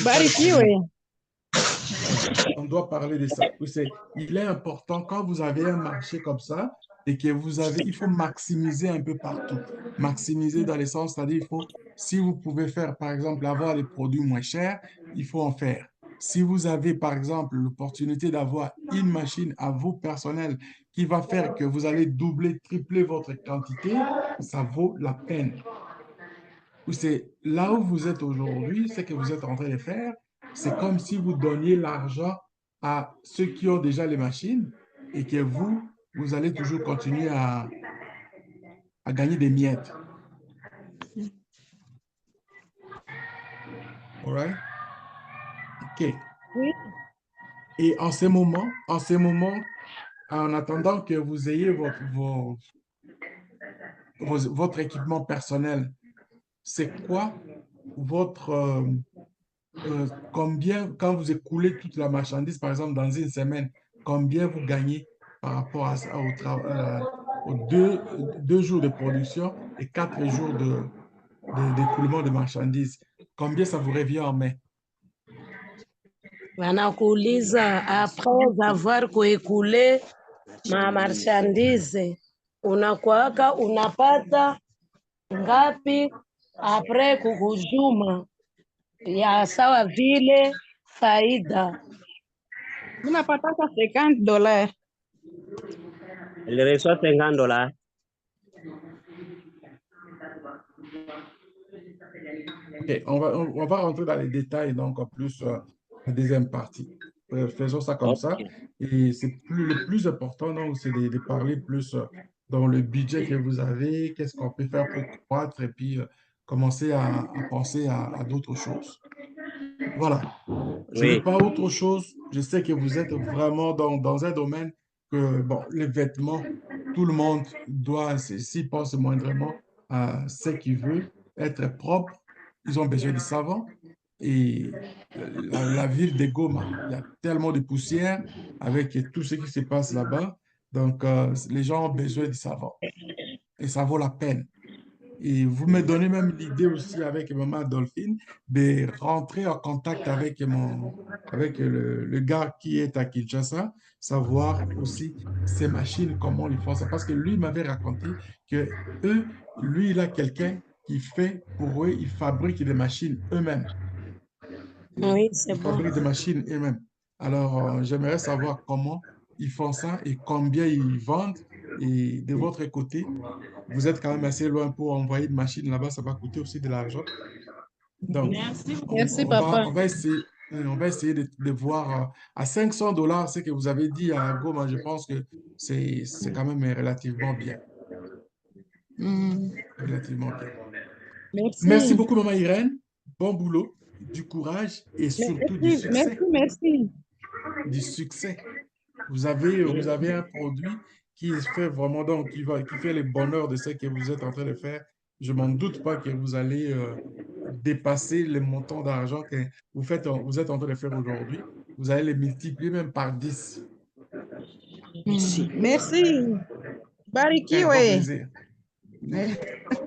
Barikiwe. On doit parler de ça. Il est important, quand vous avez un marché comme ça, et que vous avez, il faut maximiser un peu partout. Maximiser dans le sens, c'est-à-dire, si vous pouvez faire, par exemple, avoir des produits moins chers, il faut en faire. Si vous avez, par exemple, l'opportunité d'avoir une machine à vous personnelle qui va faire que vous allez doubler, tripler votre quantité, ça vaut la peine. C'est là où vous êtes aujourd'hui, ce que vous êtes en train de faire, c'est comme si vous donniez l'argent à ceux qui ont déjà les machines et que vous allez toujours continuer à gagner des miettes. All right? OK. Oui. Et en ces moments, en attendant que vous ayez votre équipement personnel, c'est quoi votre, combien, quand vous écoulez toute la marchandise, par exemple, dans une semaine, combien vous gagnez par rapport aux deux jours de production et 4 jours d'écoulement de marchandises? Combien ça vous revient en main? Wanakuuliza après avoir kuekule ma marchandise unakuaka unapata ngapi après kukujuma ya sawa vile faida. Mimi napataka $50. Elle reçoit $50. OK, on va rentrer dans les détails, donc en plus, la deuxième partie. Faisons ça comme ça. Ok. Et le plus important, donc, c'est de parler plus dans le budget que vous avez, qu'est-ce qu'on peut faire pour croître et puis commencer à penser à d'autres choses. Voilà. Je ne veux Oui. pas autre chose. Je sais que vous êtes vraiment dans un domaine que, bon, les vêtements, tout le monde doit, s'il pense moindrement à ce qu'il veut, être propre. Ils ont besoin de savon. Et la ville de Goma, il y a tellement de poussière avec tout ce qui se passe là-bas. Donc, les gens ont besoin de savon. Et ça vaut la peine. Et vous me donnez même l'idée aussi avec Maman Dolphine de rentrer en contact avec avec le gars qui est à Kinshasa, savoir aussi ces machines, comment ils font ça. Parce que lui m'avait raconté que lui, il a quelqu'un qui fait pour eux, ils fabriquent des machines eux-mêmes. Oui, c'est Ils bon. fabriquent des machines eux-mêmes. Alors, j'aimerais savoir comment ils font ça et combien ils vendent. Et de votre côté, vous êtes quand même assez loin pour envoyer une machine là-bas, ça va coûter aussi de l'argent. Donc, Merci. Merci, papa. on va essayer de voir à $500 ce que vous avez dit à Goma. Je pense que c'est quand même relativement bien. Mm. Relativement bien. Merci Merci. beaucoup, Maman Irène. Bon boulot, du courage et surtout du Merci, merci, succès. merci. Du succès. Vous avez un produit qui fait vraiment, donc, qui fait le bonheur de ce que vous êtes en train de faire. Je m'en doute pas que vous allez dépasser les montants d'argent que vous êtes en train de faire aujourd'hui. Vous allez les multiplier même par 10. Mm. Merci. Un grand Barikiwe. plaisir.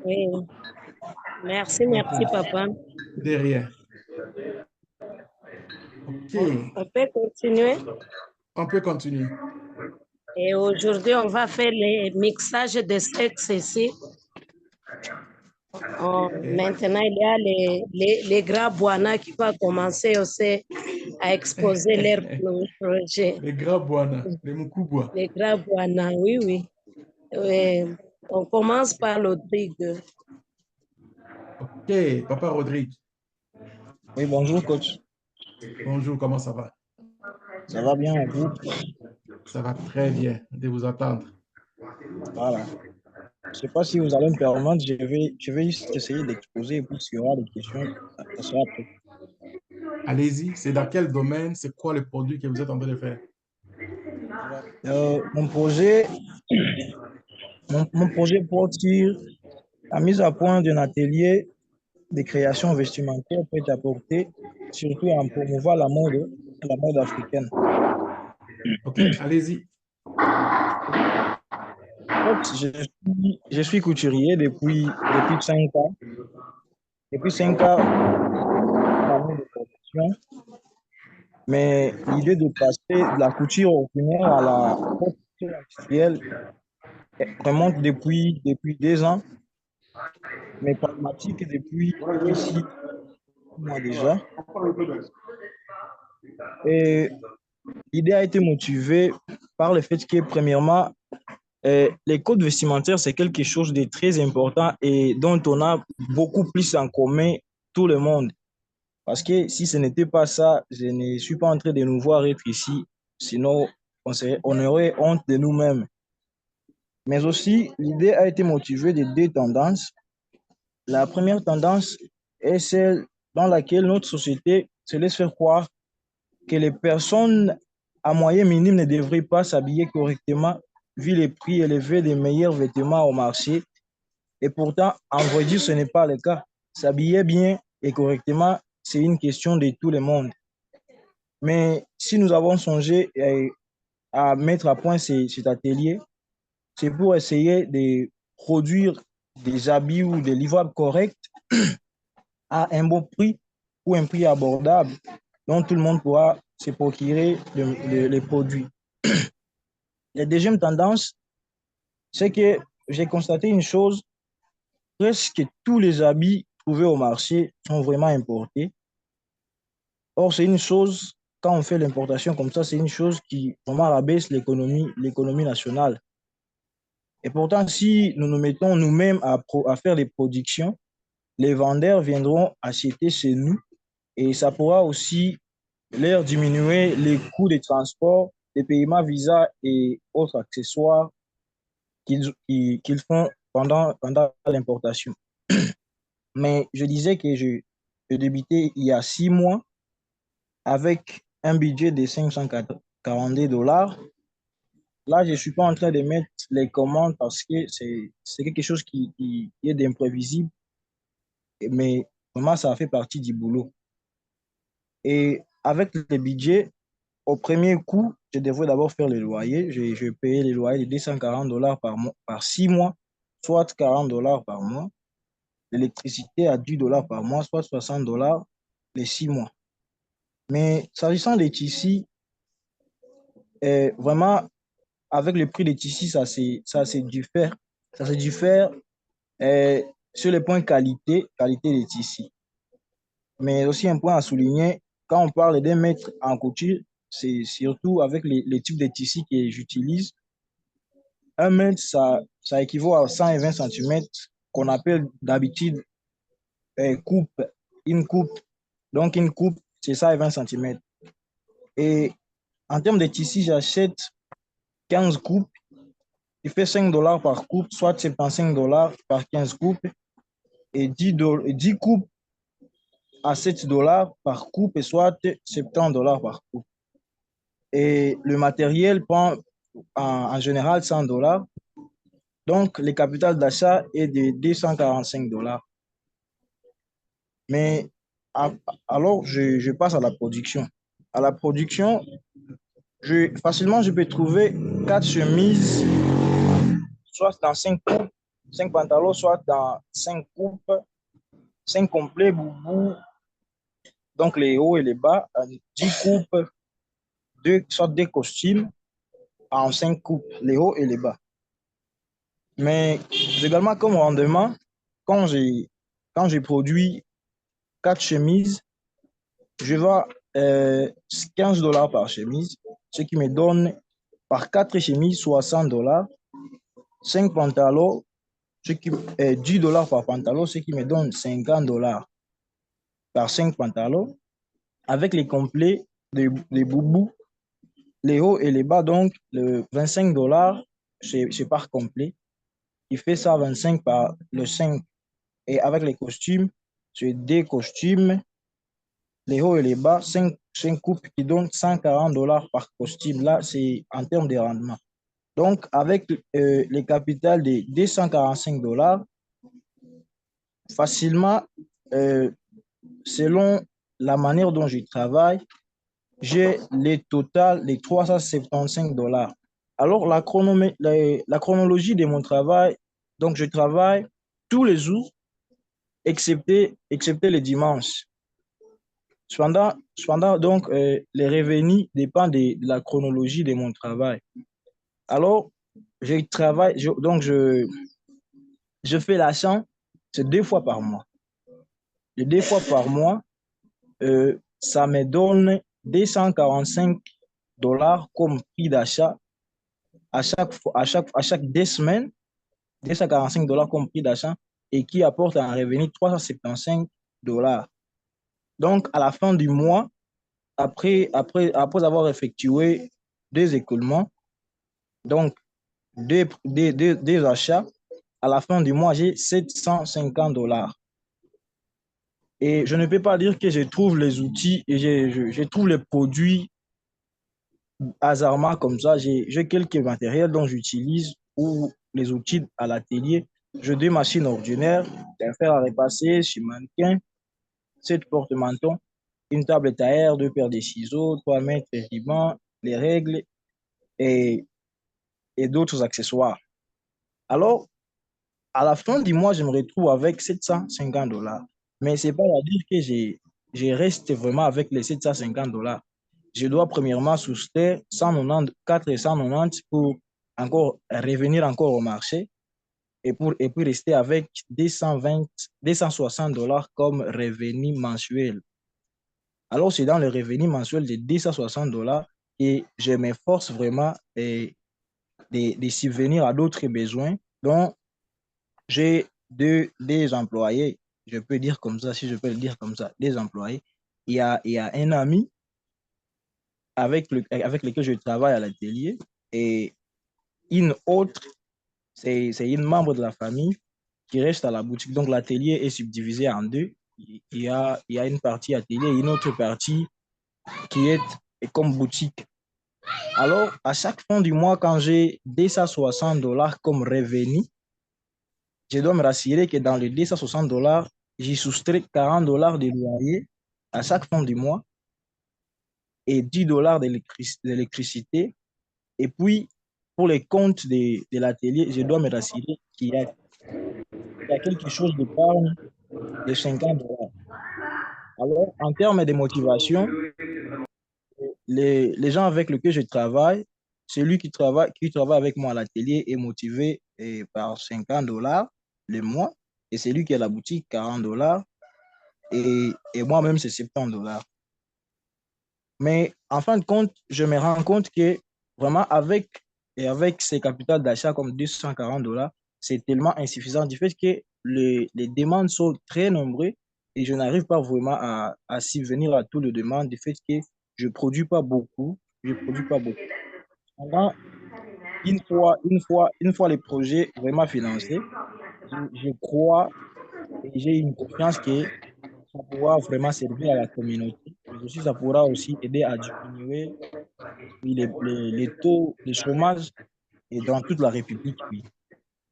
Oui. Merci, merci, papa. De rien. OK. On peut continuer. On peut continuer. Et aujourd'hui, on va faire le mixage de sexe ici. Maintenant, il y a les grands Bwana qui vont commencer aussi à exposer leur projet. Les grands Bwana, les Mukubwa. Les grands Bwana, oui, oui. On commence par Rodrigue. OK, Papa Rodrigue. Oui, bonjour, coach. Bonjour, comment ça va? Ça va bien, et vous? Ça va très bien de vous attendre. Voilà. Je ne sais pas si vous allez me permettre, je vais juste essayer d'exposer et puis s'il y aura des questions, ça sera après. Allez-y, c'est dans quel domaine, c'est quoi le produit que vous êtes en train de faire? Mon projet porte sur la mise à point d'un atelier de création vestimentaire prêt-à-porter, surtout en promouvoir la mode africaine. OK, allez-y. Je suis couturier depuis 5 ans. Depuis 5 ans, de production. Mais l'idée de passer de la couture ordinaire à la couture industrielle remonte depuis 2 ans, mais pragmatique depuis 6 mois déjà. Et l'idée a été motivée par le fait que, premièrement, les codes vestimentaires, c'est quelque chose de très important et dont on a beaucoup plus en commun tout le monde. Parce que si ce n'était pas ça, je ne suis pas en train de nous voir être ici. Sinon, on aurait honte de nous-mêmes. Mais aussi, l'idée a été motivée de 2 tendances. La première tendance est celle dans laquelle notre société se laisse faire croire que les personnes à moyen minime ne devraient pas s'habiller correctement vu les prix élevés des meilleurs vêtements au marché. Et pourtant, en vrai dire, ce n'est pas le cas. S'habiller bien et correctement, c'est une question de tout le monde. Mais si nous avons songé à mettre à point cet atelier, c'est pour essayer de produire des habits ou des livrables corrects à un bon prix ou un prix abordable dont tout le monde pourra se procurer les produits. La deuxième tendance, c'est que j'ai constaté une chose, presque tous les habits trouvés au marché sont vraiment importés. Or, c'est une chose, quand on fait l'importation comme ça, c'est une chose qui vraiment rabaisse l'économie nationale. Et pourtant, si nous nous mettons nous-mêmes à faire des productions, les vendeurs viendront acheter chez nous et ça pourra aussi leur diminuer les coûts de transport, des paiements visa et autres accessoires qu'ils font pendant l'importation. Mais je disais que je débutais il y a 6 mois avec un budget de $542. Là, je ne suis pas en train de mettre les commandes parce que c'est quelque chose qui est d'imprévisible, mais vraiment, ça fait partie du boulot. Et avec le budget, au premier coup, je devrais d'abord faire le loyer. Je payais le loyer de $240 par mois, par 6 mois, soit $40 par mois. L'électricité à $10 par mois, soit $60 les 6 mois. Mais s'agissant des tissus, vraiment, avec le prix des tissus, ça se diffère. Ça se diffère sur le point qualité des tissus. Mais aussi un point à souligner, quand on parle d'un mètre en couture, c'est surtout avec les types de tissus que j'utilise. Un mètre, ça équivaut à 120 cm qu'on appelle d'habitude coupe. Une coupe. Donc, une coupe, c'est 120 cm. Et en termes de tissus, j'achète 15 coupes. Il fait $5 par coupe, soit $75 par 15 coupes. Et 10 coupes à $7 par coupe, et soit $70 par coupe. Et le matériel prend en général $100. Donc, le capital d'achat est de $245. Mais alors, je passe à la production. À la production, facilement, je peux trouver 4 chemises, soit dans 5 coupes, 5 pantalons, soit dans 5 coupes, 5 complets, boubou, donc les hauts et les bas, 10 coupes, soit des costumes en 5 coupes, les hauts et les bas. Mais également, comme rendement, quand j'ai produit 4 chemises, je vends $15 par chemise, ce qui me donne par 4 chemises $60, 5 pantalons, $10 par pantalon, ce qui me donne $50 par 5 pantalons, avec les complets, les boubous, les hauts et les bas, donc le $25, c'est par complet, qui fait ça 25 par le 5. Et avec les costumes, c'est des costumes, les hauts et les bas, 5 coupes qui donnent $140 par costume. Là, c'est en termes de rendement. Donc, avec les capitales de $245, facilement, selon la manière dont je travaille, j'ai les totales de $375. Alors, la chronologie de mon travail, donc je travaille tous les jours, excepté le dimanche. Cependant donc, les revenus dépendent de la chronologie de mon travail. Alors, je travaille, je fais l'achat, c'est 2 fois par mois. Et 2 fois par mois, ça me donne 245 $ comme prix d'achat à chaque 2 semaines, 245 $ comme prix d'achat et qui apporte un revenu 375 $. Donc, à la fin du mois, après avoir effectué des écoulements, donc des achats, à la fin du mois, j'ai 750 $. Et je ne peux pas dire que je trouve les outils et je trouve les produits hasardement comme ça. J'ai quelques matériels dont j'utilise ou les outils à l'atelier. J'ai 2 machines ordinaires, un fer à repasser, chez mannequin, 7 porte-mentons, une table tailleur, 2 paires de ciseaux, 3 mètres de ruban, les règles et, et d'autres accessoires. Alors, à la fin du mois, je me retrouve avec 750 $. Mais ce n'est pas à dire que je reste vraiment avec les 750 $. Je dois premièrement soustraire 194 et 190 pour encore revenir encore au marché et puis rester avec 260 $ comme revenu mensuel. Alors, c'est dans le revenu mensuel de 260 $ que je m'efforce vraiment de subvenir à d'autres besoins dont j'ai des employés, je peux dire comme ça, si je peux le dire comme ça, des employés. Il y a un ami avec lequel je travaille à l'atelier et une autre, c'est une membre de la famille qui reste à la boutique. Donc, l'atelier est subdivisé en deux. Il y a une partie atelier et une autre partie qui est comme boutique. Alors, à chaque fin du mois, quand j'ai 260 $ comme revenu, je dois me rassurer que dans les 260 $, j'y soustrais 40 $ de loyer à chaque fin du mois et 10 $ d'électricité. Et puis, pour les comptes de l'atelier, je dois me rassurer qu'il y a quelque chose d'épargne de 50 $. Alors, en termes de motivation, les gens avec lesquels je travaille, celui qui travaille avec moi à l'atelier est motivé par 50 $ le mois, et celui qui est à la boutique, 40 $, et moi-même, c'est 70 $. Mais en fin de compte, je me rends compte que vraiment, avec ces capitales d'achat comme 240 $, c'est tellement insuffisant du fait que les demandes sont très nombreuses et je n'arrive pas vraiment à subvenir à toutes les demandes du fait que je ne produis pas beaucoup. Je produis pas beaucoup. Pendant une fois les projets vraiment financés, je crois et j'ai une confiance que ça pourra vraiment servir à la communauté, mais aussi ça pourra aussi aider à diminuer les taux de chômage et dans toute la République. Oui.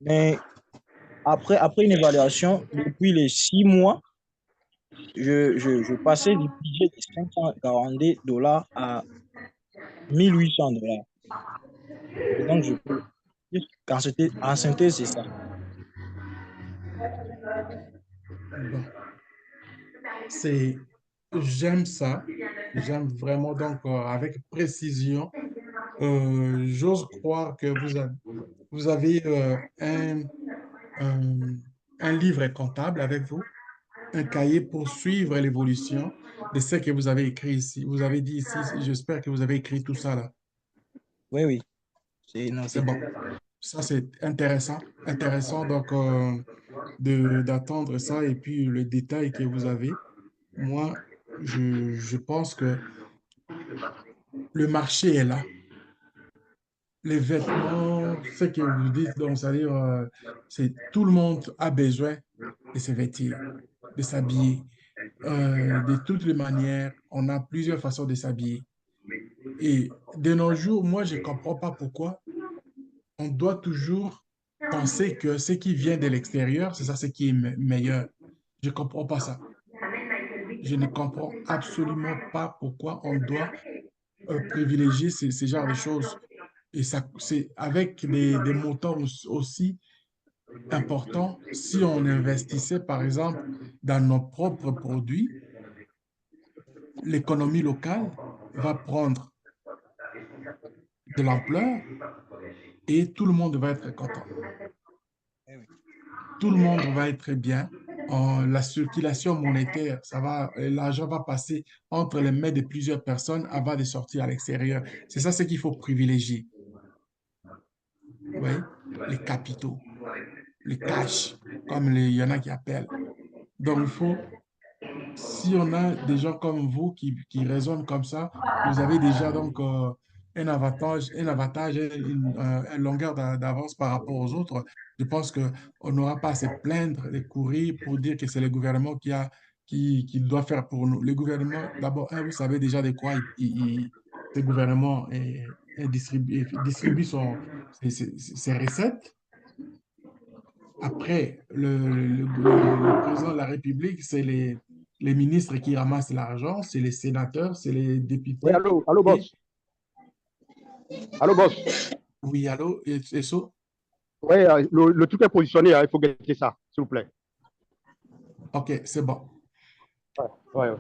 Mais après une évaluation, depuis les 6 mois, je passais du budget de 542 $ à 1 800 $. Et donc, je peux dire qu'en synthèse, c'est ça. Bon, j'aime ça. J'aime vraiment, donc, avec précision. J'ose croire que vous avez un, un livre comptable avec vous, un cahier pour suivre l'évolution de ce que vous avez écrit ici. Vous avez dit ici, j'espère que vous avez écrit tout ça là. Oui, oui, c'est C'est noté. bon. Ça, c'est intéressant. Intéressant, donc, d'attendre ça et puis le détail que vous avez. Moi, je pense que le marché est là. Les vêtements, ce que vous dites, donc, c'est-à-dire, c'est tout le monde a besoin de se vêtir, de s'habiller. De toutes les manières, on a plusieurs façons de s'habiller. Et de nos jours, moi, je ne comprends pas pourquoi on doit toujours penser que ce qui vient de l'extérieur, c'est ça ce qui est meilleur. Je ne comprends pas ça. Je ne comprends absolument pas pourquoi on doit privilégier ce genre de choses. Et ça, c'est avec des montants aussi importants. Si on investissait, par exemple, dans nos propres produits, l'économie locale va prendre de l'ampleur et tout le monde va être content. Tout le monde va être bien. La circulation monétaire, l'argent va passer entre les mains de plusieurs personnes avant de sortir à l'extérieur. C'est ça ce qu'il faut privilégier. Oui, les capitaux, les cash, comme il y en a qui appellent. Donc, si on a des gens comme vous qui raisonnent comme ça, vous avez déjà donc un avantage, une longueur d'avance par rapport aux autres. Je pense qu'on n'aura pas à se plaindre et courir pour dire que c'est le gouvernement qui doit faire pour nous. Le gouvernement, d'abord, vous savez déjà de quoi ce gouvernement distribue ses recettes. Après, le président de la République, c'est les ministres qui ramassent l'argent, c'est les sénateurs, c'est les députés. Oui, allô, boss. Allô, boss. Oui, allô, et ça? Oui, le truc est positionné, il faut guetter ça, s'il vous plaît. OK, c'est bon. Ouais.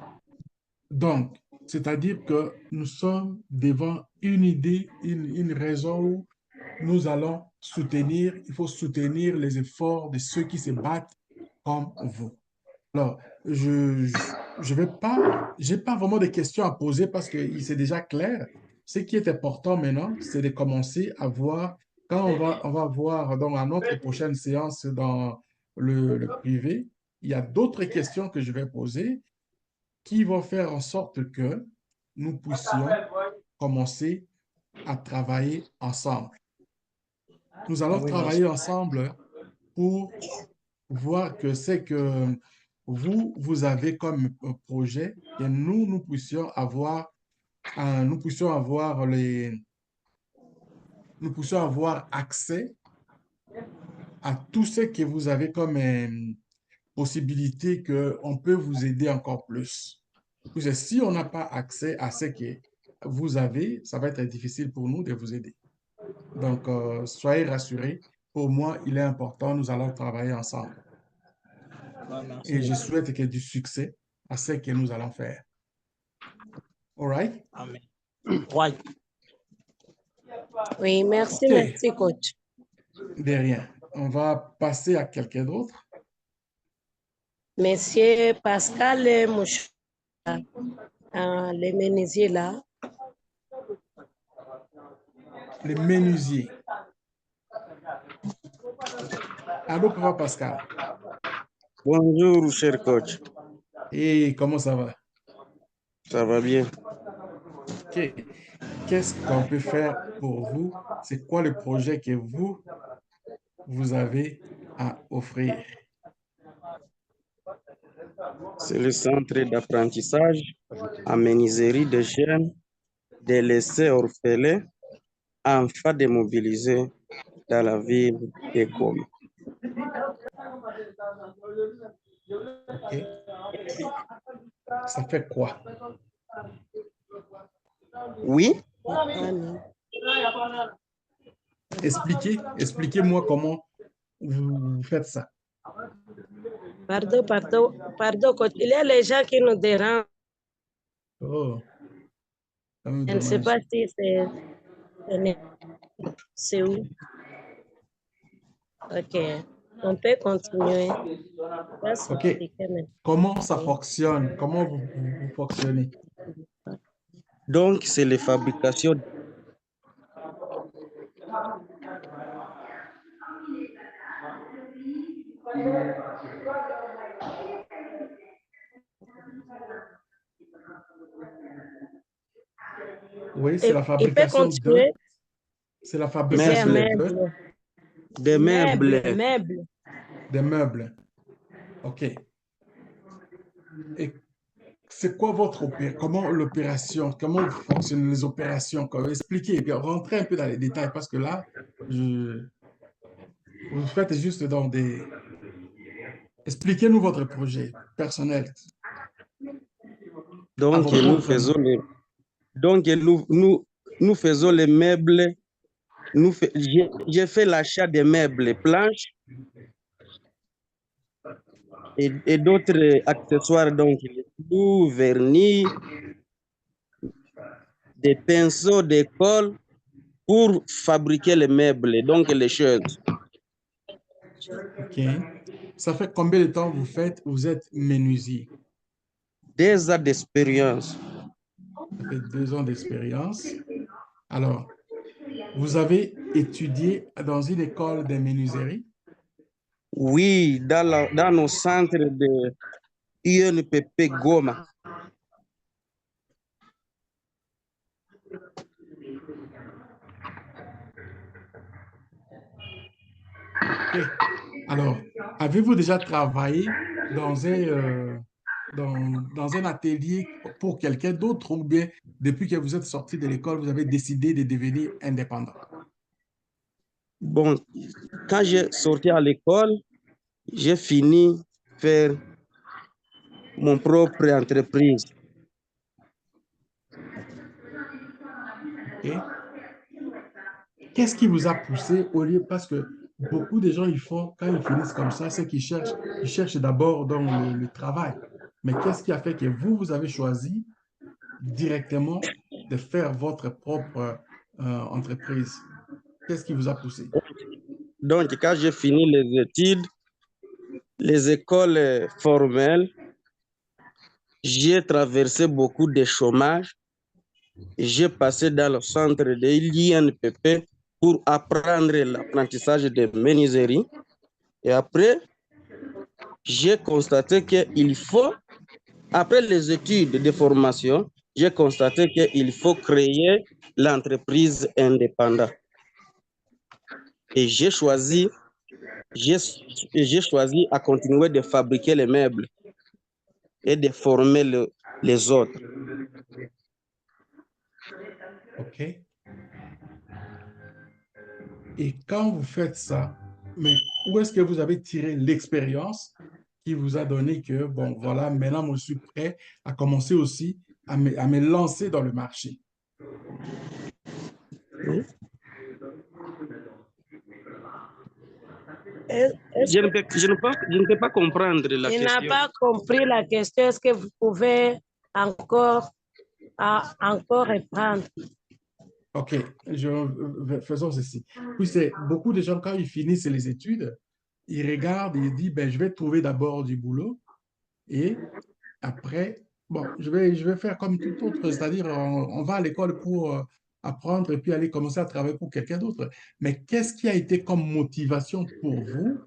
Donc, c'est-à-dire que nous sommes devant une idée, une raison où nous allons soutenir, il faut soutenir les efforts de ceux qui se battent comme vous. Alors, je vais pas, j'ai pas vraiment de questions à poser parce que c'est déjà clair. Ce qui est important maintenant, c'est de commencer à voir, quand on va voir dans notre prochaine séance dans le privé, il y a d'autres questions que je vais poser qui vont faire en sorte que nous puissions commencer à travailler ensemble. Nous allons travailler ensemble pour voir que c'est que vous avez comme projet que nous puissions avoir accès à tout ce que vous avez comme possibilité qu'on peut vous aider encore plus. Parce que si on n'a pas accès à ce que vous avez, ça va être difficile pour nous de vous aider. Donc, soyez rassurés. Pour moi, il est important, nous allons travailler ensemble. Et je souhaite qu'il y ait du succès à ce que nous allons faire. All right? Amen. Oui, merci, Ok. merci, coach. De rien. On va passer à quelqu'un d'autre. Monsieur Pascal Mouchou, les menuisiers là. Les menuisiers. Allô, Papa Pascal. Bonjour, cher coach. Et comment ça va? Ça va bien. Ok. Qu'est-ce qu'on peut faire pour vous? C'est quoi le projet que vous avez à offrir? C'est le centre d'apprentissage en menuiserie de jeunes délaissés orphelins afin de mobiliser dans la ville de Goma. Ok. Ça fait quoi? Oui, Expliquez-moi comment vous faites ça. Pardon, coach. Il y a les gens qui nous dérangent. Oh, ça me Je ne sais dommage. pas si c'est où. OK. On peut continuer. OK. Comment ça fonctionne? Comment vous fonctionnez? donc c'est la fabrication. Oui, c'est la Il peut fabrication continuer. c'est la fabrication Des meubles. des meubles. OK. Et c'est quoi comment l'opération, comment fonctionnent les opérations? Expliquez, puis rentrez un peu dans les détails parce que là, vous faites juste dans des... Expliquez-nous votre projet personnel. Donc nous faisons nous faisons les meubles. J'ai fait l'achat des meubles planches et d'autres accessoires, donc les clous, vernis, des pinceaux d'école pour fabriquer les meubles, donc les choses. OK. Ça fait combien de temps vous êtes menuisier? 2 ans d'expérience. Ça fait 2 ans d'expérience. Alors, vous avez étudié dans une école de menuiserie? Oui, dans nos centres de UNPP Goma. OK. Alors, avez-vous déjà travaillé dans un atelier pour quelqu'un d'autre ou bien depuis que vous êtes sorti de l'école, vous avez décidé de devenir indépendant? Bon, quand j'ai sorti à l'école, j'ai fini faire mon propre entreprise. OK. Qu'est-ce qui vous a poussé au lieu, parce que beaucoup de gens, quand ils finissent comme ça, c'est qu'ils cherchent d'abord dans le travail. Mais qu'est-ce qui a fait que vous avez choisi directement de faire votre propre entreprise? Qu'est-ce qui vous a poussé? Donc, quand j'ai fini les études, les écoles formelles, j'ai traversé beaucoup de chômage. J'ai passé dans le centre de l'INPP pour apprendre l'apprentissage de menuiserie. Et après, j'ai constaté qu'il faut, après les études de formation, j'ai constaté qu'il faut créer l'entreprise indépendante. Et j'ai choisi à continuer de fabriquer les meubles et de former les autres. OK. Et quand vous faites ça, mais où est-ce que vous avez tiré l'expérience qui vous a donné que, bon, voilà, maintenant, moi, je suis prêt à commencer aussi à me lancer dans le marché? Oui. Est-ce Je ne peux pas comprendre la Il question. n'a pas compris la question. Est-ce que vous pouvez encore reprendre? OK, faisons ceci. Oui, c'est beaucoup de gens, quand ils finissent les études, ils regardent et ils disent, ben, je vais trouver d'abord du boulot et après, bon, je vais faire comme tout autre, c'est-à-dire on va à l'école pour apprendre et puis aller commencer à travailler pour quelqu'un d'autre. Mais qu'est-ce qui a été comme motivation pour vous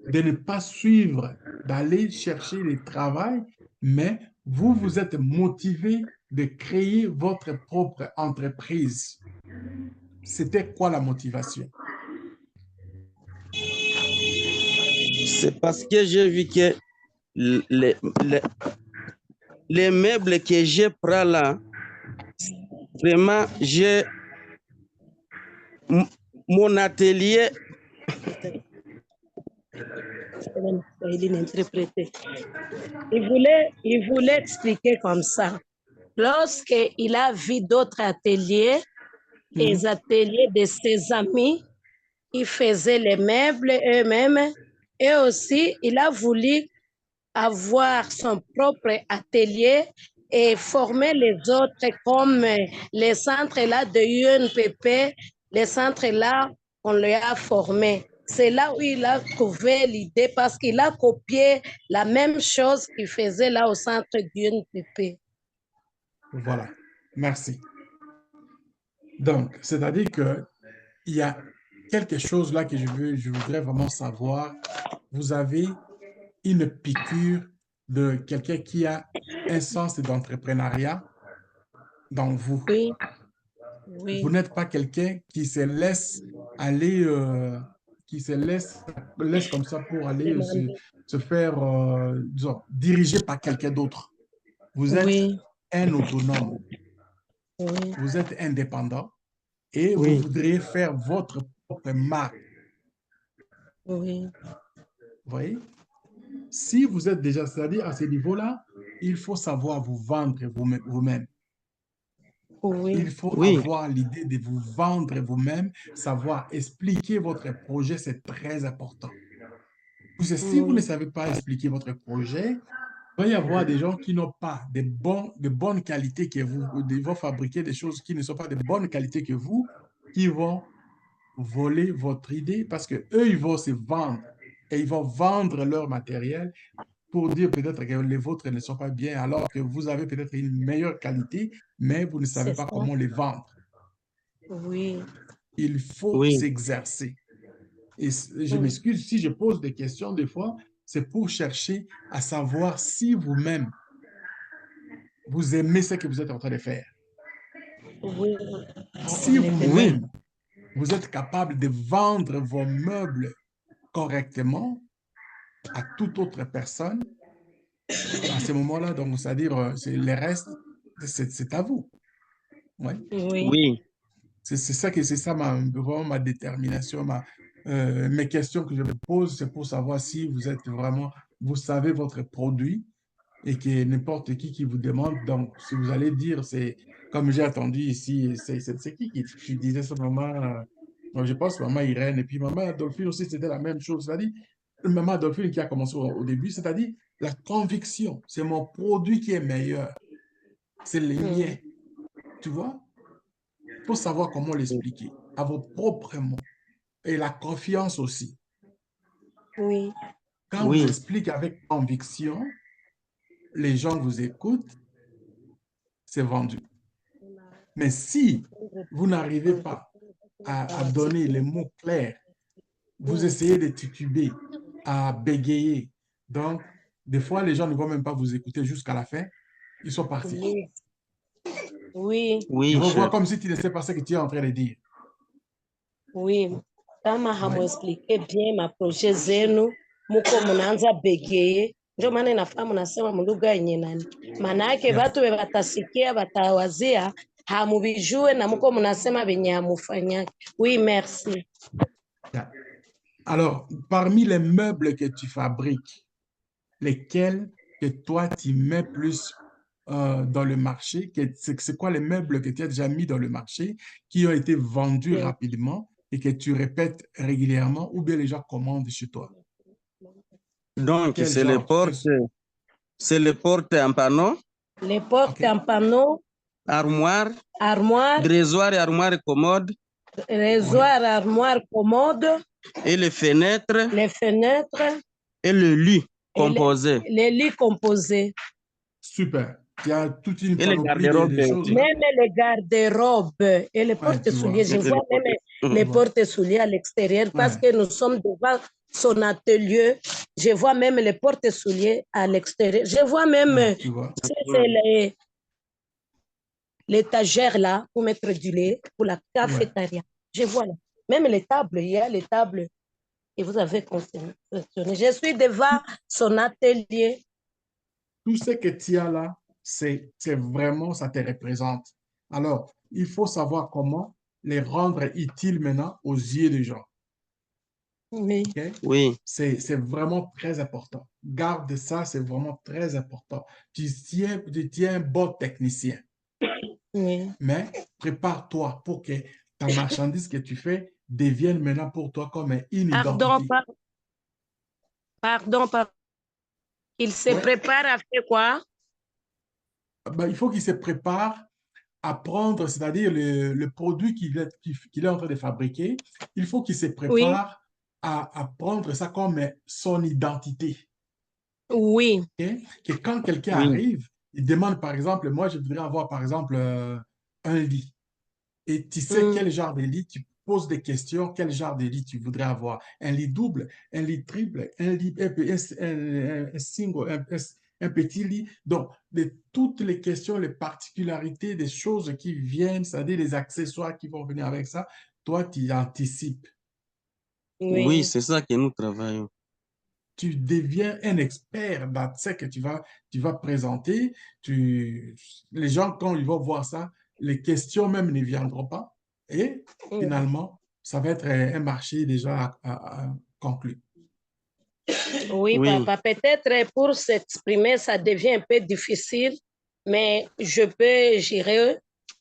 de ne pas suivre, d'aller chercher le travail, mais vous êtes motivé de créer votre propre entreprise? C'était quoi la motivation? C'est parce que j'ai vu que les meubles que je prends là, vraiment, mon atelier. Il voulait expliquer comme ça. Lorsqu'il a vu d'autres ateliers, les ateliers de ses amis, ils faisaient les meubles eux-mêmes et aussi il a voulu avoir son propre atelier et former les autres comme les centres là de UNPP, les centres là on les a formés. C'est là où il a trouvé l'idée parce qu'il a copié la même chose qu'il faisait là au centre d'UNPP. Voilà, merci. Donc, c'est-à-dire qu'il y a quelque chose là que je voudrais vraiment savoir. Vous avez une piqûre de quelqu'un qui a un sens d'entrepreneuriat dans vous. Oui, oui. Vous n'êtes pas quelqu'un qui se laisse aller, qui se laisse comme ça pour aller se faire, disons, diriger par quelqu'un d'autre. Vous êtes Oui, un autonome, oui, vous êtes indépendant et vous Oui. voudriez faire votre propre marque. oui, Vous voyez? Si vous êtes déjà, c'est-à-dire à ce niveau-là, il faut savoir vous vendre vous-même. oui, Il faut Oui. avoir l'idée de vous vendre vous-même, savoir expliquer votre projet, c'est très important. Parce que si vous ne oui, savez pas expliquer votre projet, il va y avoir des gens qui n'ont pas de bonnes qualités que vous, ou ils vont fabriquer des choses qui ne sont pas de bonne qualité que vous, qui vont voler votre idée parce que eux, ils vont se vendre et ils vont vendre leur matériel pour dire peut-être que les vôtres ne sont pas bien alors que vous avez peut-être une meilleure qualité, mais vous ne savez C'est pas ça. comment les vendre. Oui. Il faut Oui. s'exercer. Et je Oui. m'excuse si je pose des questions des fois, c'est pour chercher à savoir si vous-même, vous aimez ce que vous êtes en train de faire. Oui. Si On est bien. Oui. vous-même, vous êtes capable de vendre vos meubles correctement à toute autre personne, à ce moment-là, donc, c'est-à-dire, le reste, c'est à vous. Ouais. Oui. Oui. C'est ça que c'est ça vraiment ma détermination, mes questions que je me pose, c'est pour savoir si vous êtes vraiment, vous savez votre produit et que n'importe qui vous demande, donc si vous allez dire, c'est comme j'ai attendu ici, c'est qui disait ça, maman, je pense maman Irène et puis maman Adolphine aussi, c'était la même chose, c'est-à-dire maman Adolphine qui a commencé au début, c'est-à-dire la conviction, c'est mon produit qui est meilleur, c'est les miens, tu vois? Il faut savoir comment l'expliquer à vos propres mots et la confiance aussi. Oui. Quand on Oui. explique avec conviction, les gens vous écoutent, c'est vendu. Mais si vous n'arrivez pas à donner les mots clairs, vous essayez de tituber, à bégayer. Donc, des fois, les gens ne vont même pas vous écouter jusqu'à la fin. Ils sont partis. Oui. Oui. Ils Oui, vont voir chef. comme si tu ne sais pas ce que tu es en train de dire. Oui. Kama Ouais. hamuexplike bien maproje zenu, muko mnaanza begeye, ndio maana inafaa mnasema mlugha yenye nani. Maana yake Yeah. watu watasikia, watawazia, hamubijue na muko mnasema venye hamufanyaki. Oui, merci. Yeah. Alors, parmi les meubles que tu fabriques, lesquels que toi, tu mets plus dans le marché? C'est quoi les meubles que tu as déjà mis dans le marché qui ont été vendus rapidement et que tu répètes régulièrement ou bien les gens commandent chez toi? Donc, Quel c'est les genre? portes en panneau, Les portes OK. en panneau, armoire, armoire, dressoir et armoire commode, rasoir, armoire, commode, et les fenêtres les fenêtres, et le lit et composé. les lits composés. Super. Il y a toute une Et les panoplie garde-robes de choses aussi. là. Même les garde-robes et les Ouais, tu vois. portes-souliers. Je Et vois même les Tu vois. portes-souliers à l'extérieur parce Ouais. que nous sommes devant son atelier. Je vois même les portes-souliers à l'extérieur. Je vois même Ouais, tu vois. c'est l'étagère là pour mettre du lait pour la Ouais. cafétéria. Je vois là. Même les tables, il y a les tables et vous avez fonctionné. Je suis devant son atelier. Tout ce que tu as là, c'est vraiment, ça te représente. Alors, il faut savoir comment les rendre utiles maintenant aux yeux des gens. Oui. OK? Oui. C'est vraiment très important. Garde ça, c'est vraiment très important. Tu tiens un bon technicien, Oui. mais prépare-toi pour que ta marchandise que tu fais devienne maintenant pour toi comme une Pardon, identité. pardon. Il se Ouais. prépare à faire quoi? Ben, il faut qu'il se prépare à prendre, c'est-à-dire le produit qu'il est en train de fabriquer, il faut qu'il se Oui. prépare à prendre ça comme son identité. Oui. Okay? Que quand quelqu'un Oui. arrive, il demande par exemple, moi je voudrais avoir par exemple un lit. Et tu sais quel genre de lit, tu poses des questions, quel genre de lit tu voudrais avoir. Un lit double, un lit triple, un lit un single, un petit lit. Donc, de toutes les questions, les particularités des choses qui viennent, c'est-à-dire les accessoires qui vont venir avec ça, toi, tu anticipes. Oui. Oui, c'est ça que nous travaillons. Tu deviens un expert dans ce que tu vas présenter. Les gens, quand ils vont voir ça, les questions même ne viendront pas. Et finalement, ça va être un marché déjà conclu. Oui, Oui. papa, peut-être pour s'exprimer, ça devient un peu difficile, mais je peux gérer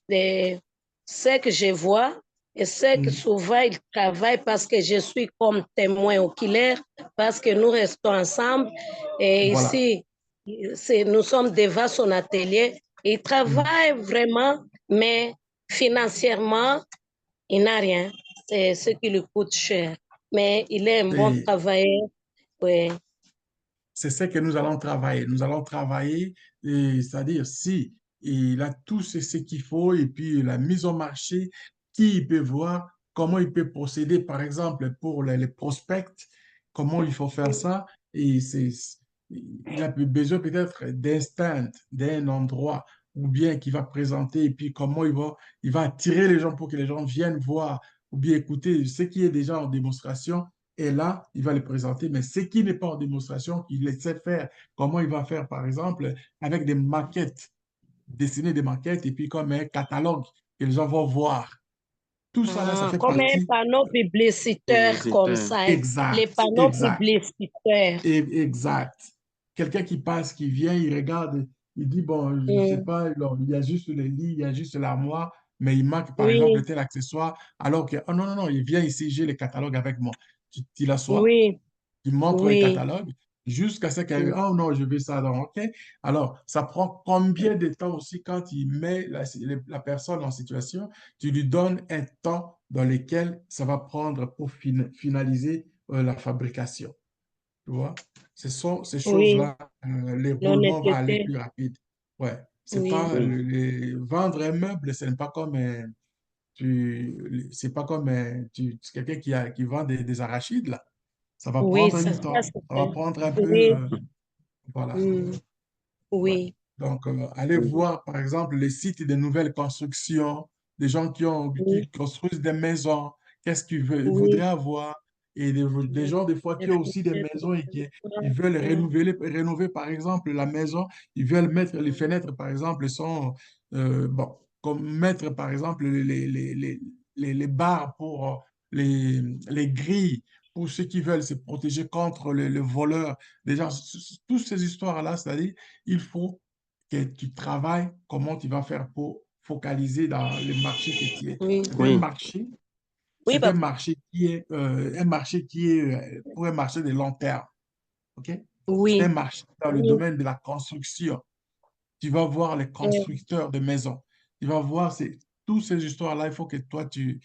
ce que je vois et ce que souvent il travaille parce que je suis comme témoin oculaire, parce que nous restons ensemble et Voilà. ici, nous sommes devant son atelier. Il travaille vraiment, mais financièrement, il n'a rien. C'est ce qui lui coûte cher. Mais il est un bon Et travailleur. Oui, c'est ce que nous allons travailler. Nous allons travailler, c'est-à-dire si il a tout ce qu'il faut et puis la mise au marché, qui il peut voir, comment il peut procéder, par exemple, pour les prospects, comment il faut faire ça. Et il a besoin peut-être d'un stand, d'un endroit, ou bien qu'il va présenter, et puis comment il va attirer les gens pour que les gens viennent voir, ou bien écouter ce qui est déjà en démonstration et là, il va le présenter. Mais ce qui n'est pas en démonstration, il sait faire. Comment il va faire, par exemple, avec des maquettes, dessiner des maquettes et puis comme un catalogue que les gens vont voir. Tout ça, là, ça fait Comme un partie. panneau publicitaire comme ça. Hein. Les Exact, panneaux exact, publicitaires. exact. Quelqu'un qui passe, qui vient, il regarde, il dit, bon, je ne sais pas, non, il y a juste les lits, il y a juste l'armoire, mais il manque, par exemple, Oui, tel accessoire, alors que, oh non, non, non, il vient ici, j'ai le catalogue avec moi. Tu l'assois, oui, il montre le oui. catalogue jusqu'à ce qu'elle oh non, je veux ça, donc, OK. Alors, ça prend combien de temps aussi quand il met la personne en situation, tu lui donnes un temps dans lequel ça va prendre pour finaliser la fabrication. Tu vois? Ce sont ces Oui, choses-là, l'éroulement va aller l'honnêteté. plus rapide. Ouais. C'est Oui, pas vendre un meuble, ce n'est pas comme c'est pas comme quelqu'un qui vend des arachides là. Ça va oui, prendre ça, un ça temps, c'est ça va vrai. prendre un peu, Oui, voilà. mm, Ouais. oui, Donc, allez voir, par exemple, les sites de nouvelles constructions, des gens qui oui, construisent des maisons, qu'est-ce qu'ils voudraient oui. avoir, et des gens, des fois, qui ont aussi des maisons et qui ils veulent rénover, par exemple, la maison, ils veulent mettre les fenêtres, par exemple, sont, bon, comme mettre, par exemple, les barres pour les grilles, pour ceux qui veulent se protéger contre le voleur. Déjà, toutes ces histoires-là, c'est-à-dire, il faut que tu travailles comment tu vas faire pour focaliser dans le marché que tu es. Oui, oui, C'est un papa. marché qui est, pour un marché de long terme. OK? C'est un Oui, marché dans le oui. domaine de la construction. Tu vas voir les constructeurs de maisons. Tu vas voir toutes ces histoires-là, il faut que toi, tu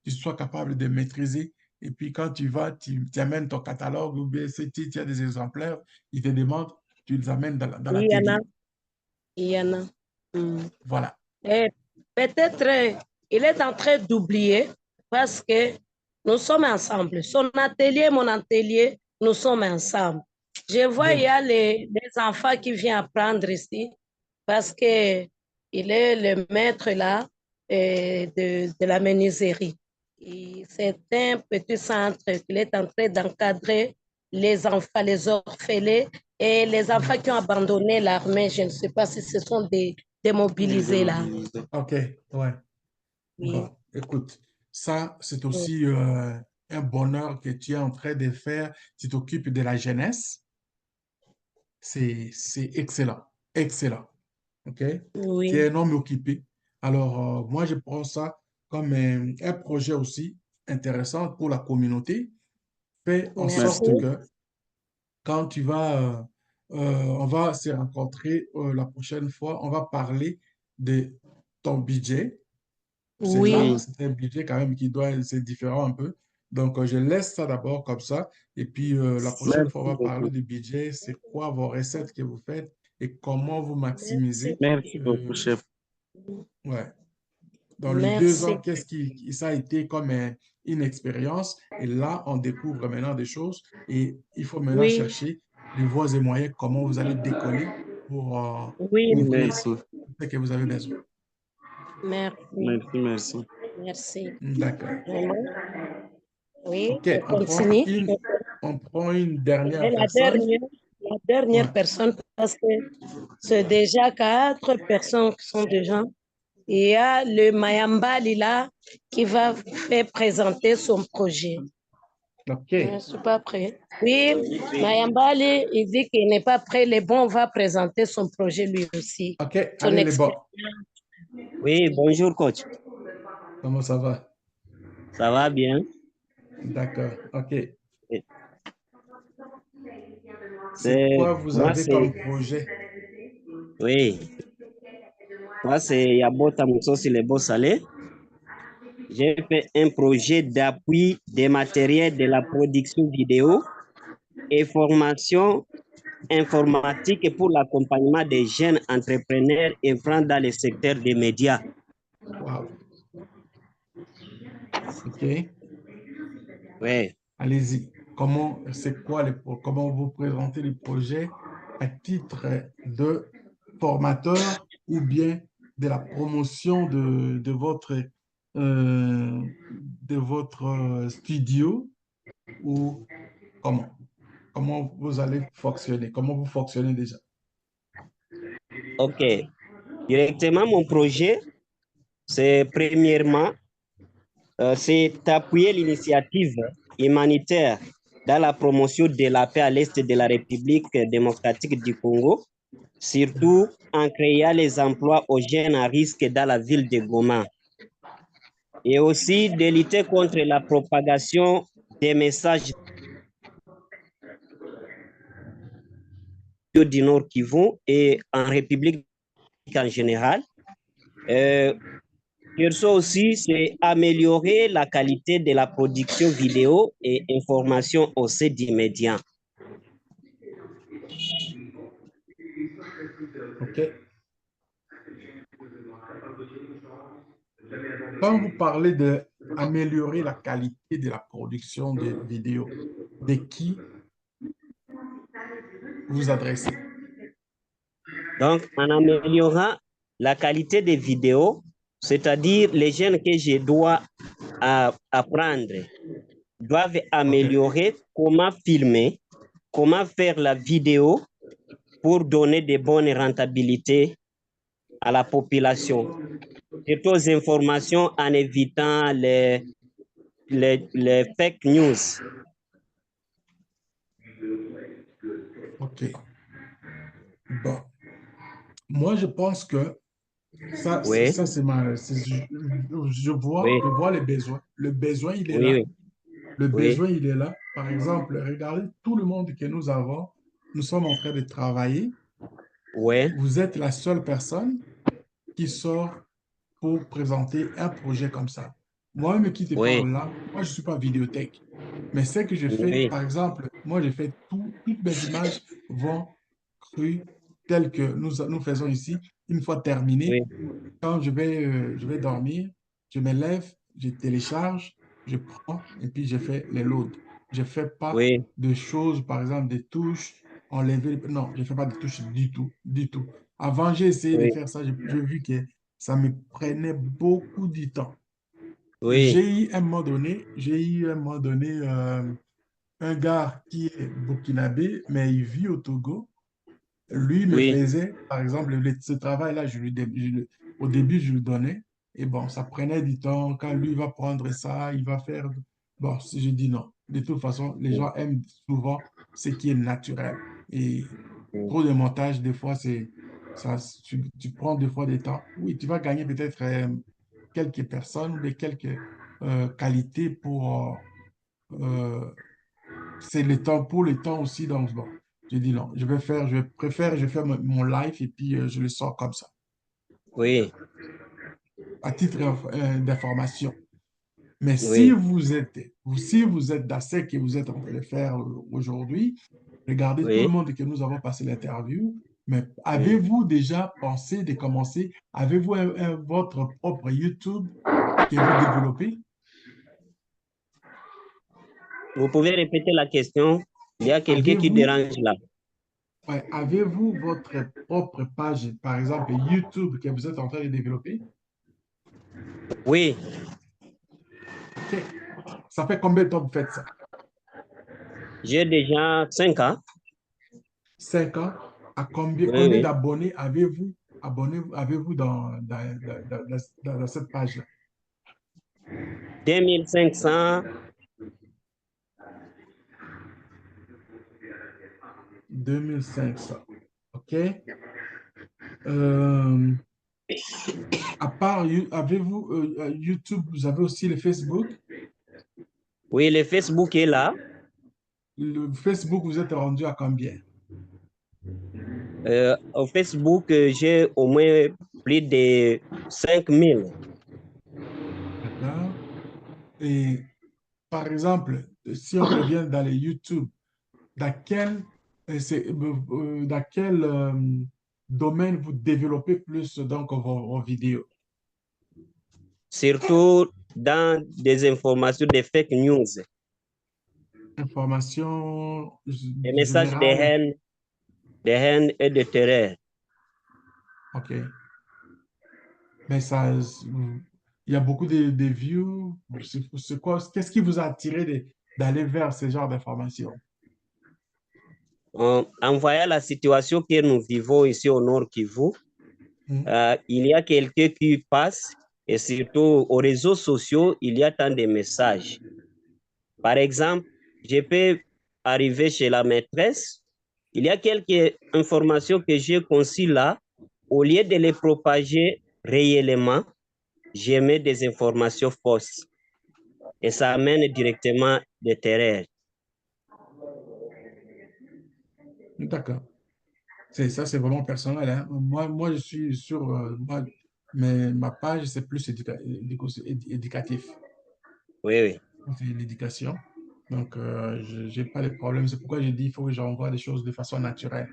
sois capable de maîtriser. Et puis, quand tu vas, tu amènes ton catalogue ou bien si tu as des exemplaires, ils te demandent, tu les amènes dans Il y en a, l'atelier. il y en a. Mm. Voilà. Et peut-être il est en train d'oublier parce que nous sommes ensemble. Son atelier, mon atelier, nous sommes ensemble. Je vois, il y a les enfants qui viennent apprendre ici parce que il est le maître là de la menuiserie. C'est un petit centre qu'il est en train d'encadrer les enfants, les orphelins et les enfants qui ont abandonné l'armée. Je ne sais pas si ce sont des démobilisés là. OK, ouais. Oui, Bon, écoute, ça, c'est aussi un bonheur que tu es en train de faire. Tu t'occupes de la jeunesse. C'est excellent, excellent. OK? Tu es oui, un homme occupé. Alors, moi, je prends ça comme un projet aussi intéressant pour la communauté. Fais en merci. sorte que quand on va se rencontrer la prochaine fois, on va parler de ton budget. C'est là, Oui, c'est un budget quand même c'est différent un peu. Donc, je laisse ça d'abord comme ça. Et puis, la prochaine fois, on Merci va parler beaucoup. du budget. C'est quoi vos recettes que vous faites et comment vous maximisez. Merci beaucoup, euh, chef. ouais. Dans les 2 ans, merci. ça a été comme une expérience. Et là, on découvre maintenant des choses. Et il faut maintenant Oui, chercher les voies et moyens, comment vous allez décoller pour oui, couvrir Merci. ce que vous avez besoin. merci, Merci, merci. merci. D'accord. Vraiment, oui, OK, on continue. on prend une Et dernière personne. la dernière Ouais. personne, parce que c'est déjà 4 personnes qui sont déjà. Il y a le Mayambali là qui va faire présenter son projet. OK. Je ne suis pas prêt. Oui, Mayambali, il dit qu'il n'est pas prêt. Le bon va présenter son projet lui aussi. OK, Son allez les bons. expérience. Oui, bonjour coach. Comment ça va? Ça va bien? D'accord. OK. C'est C'est, quoi vous moi avez c'est, comme projet? oui, moi c'est Yabota Moussosi les beaux salés. j'ai fait un projet d'appui des matériels de la production vidéo et formation informatique pour l'accompagnement des jeunes entrepreneurs œuvrant dans le secteur des médias. Wow. OK. Oui. Allez-y. Comment vous présentez les projets à titre de formateur ou bien de la promotion de votre studio ou comment? Comment vous allez fonctionner? Comment vous fonctionnez déjà? OK. Directement, mon projet, c'est premièrement, c'est appuyer l'initiative humanitaire dans la promotion de la paix à l'est de la République démocratique du Congo, surtout en créant les emplois aux jeunes à risque dans la ville de Goma. Et aussi de lutter contre la propagation des messages du Nord Kivu et en République en général. Sur aussi, c'est améliorer la qualité de la production vidéo et information au sein des médias. OK. Quand vous parlez d'améliorer la qualité de la production de vidéos, de qui vous adressez? Donc, en améliorant la qualité des vidéos, c'est-à-dire les jeunes que je dois apprendre doivent améliorer comment filmer, comment faire la vidéo pour donner de bonnes rentabilités à la population. Surtout aux informations en évitant les fake news. OK. Bon. Moi, je pense que ça, Oui. ça c'est je vois les besoins. Le besoin, il est Oui, là. oui. Le Oui. besoin, il est là. Par exemple, regardez tout le monde que nous avons. Nous sommes en train de travailler. Oui. Vous êtes la seule personne qui sort pour présenter un projet comme ça. Moi-même qui te Oui. parle là, moi, je ne suis pas vidéothèque. Mais ce que je fais, Oui. par exemple, moi, je fais toutes mes images vont crues telles que nous faisons ici. Une fois terminé, Oui. quand je vais dormir, je me lève, je télécharge, je prends et puis je fais les loads. Je ne fais pas Oui. de choses, par exemple, des touches, enlever. Non, je ne fais pas de touches du tout, du tout. Avant, j'ai essayé de Oui. faire ça, j'ai vu que ça me prenait beaucoup de temps. Oui. J'ai eu un moment donné un gars qui est burkinabé, mais il vit au Togo. Lui me Oui. faisait, par exemple, ce travail-là, au début, je lui donnais. Et bon, ça prenait du temps. Quand lui va prendre ça, il va faire. Bon, si je dis non. De toute façon, les gens aiment souvent ce qui est naturel. Et trop de montage, des fois, tu prends des fois des temps. Oui, tu vas gagner peut-être quelques personnes ou des quelques qualités euh, c'est le temps pour le temps aussi. Donc, bon, j'ai dit non, je fais mon live et puis je le sors comme ça, Oui. à titre d'information. Mais Oui. si vous êtes dans ce que vous êtes en train de faire aujourd'hui, regardez tout le Oui. monde que nous avons passé l'interview, mais Oui. avez-vous déjà pensé de commencer, avez-vous votre propre YouTube que vous développez? Vous pouvez répéter la question? Il y a quelqu'un qui Avez-vous dérange là. Ouais, avez-vous votre propre page, par exemple YouTube, que vous êtes en train de développer? Oui. OK. Ça fait combien de temps que vous faites ça? J'ai déjà 5 ans. 5 ans. Oui, Combien oui. d'abonnés avez-vous dans cette page-là? 2500. 2500. OK. Euh, à part, avez-vous YouTube, vous avez aussi le Facebook? Oui, le Facebook est là. Le Facebook, vous êtes rendu à combien? Au Facebook, j'ai au moins plus de 5000. D'accord. Et par exemple, si on revient dans les YouTube, dans quel, dans quel domaine vous développez plus donc vos vidéos? Surtout dans des informations, des fake news, Information des messages générale. de haine et de terreur. OK. Mais ça, il y a beaucoup de views. C'est quoi, qu'est-ce qui vous a attiré d'aller vers ce genre d'informations? En voyant la situation que nous vivons ici au Nord Kivu, il y a quelqu'un qui passe et surtout aux réseaux sociaux, il y a tant de messages. Par exemple, je peux arriver chez la maîtresse, il y a quelques informations que j'ai conçues là, au lieu de les propager réellement, je mets des informations fausses et ça amène directement des terreurs. D'accord. Ça, c'est vraiment personnel, hein. Moi, je suis sur mais ma page, c'est plus éducatif. Oui, oui. C'est l'éducation. Donc, je n'ai pas de problème. C'est pourquoi j'ai dit qu'il faut que j'envoie des choses de façon naturelle.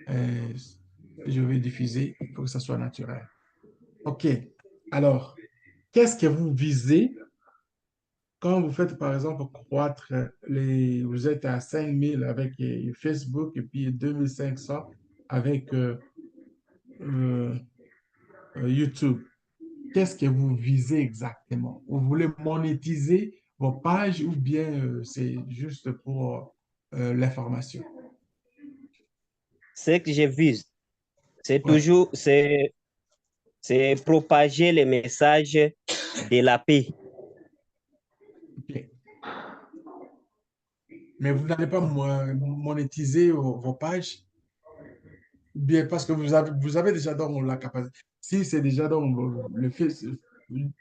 Si je veux diffuser, il faut que ça soit naturel. OK. Alors, qu'est-ce que vous visez quand vous faites, par exemple, croître vous êtes à 5 000 avec Facebook et puis 2 500 avec euh, YouTube. Qu'est-ce que vous visez exactement? Vous voulez monétiser vos pages ou bien c'est juste pour l'information? Ce que j'ai vu, c'est Ouais. toujours, c'est propager les messages de la paix. OK. Mais vous n'allez pas monétiser vos pages, bien parce que vous avez déjà dans la capacité. Si c'est déjà dans le fait,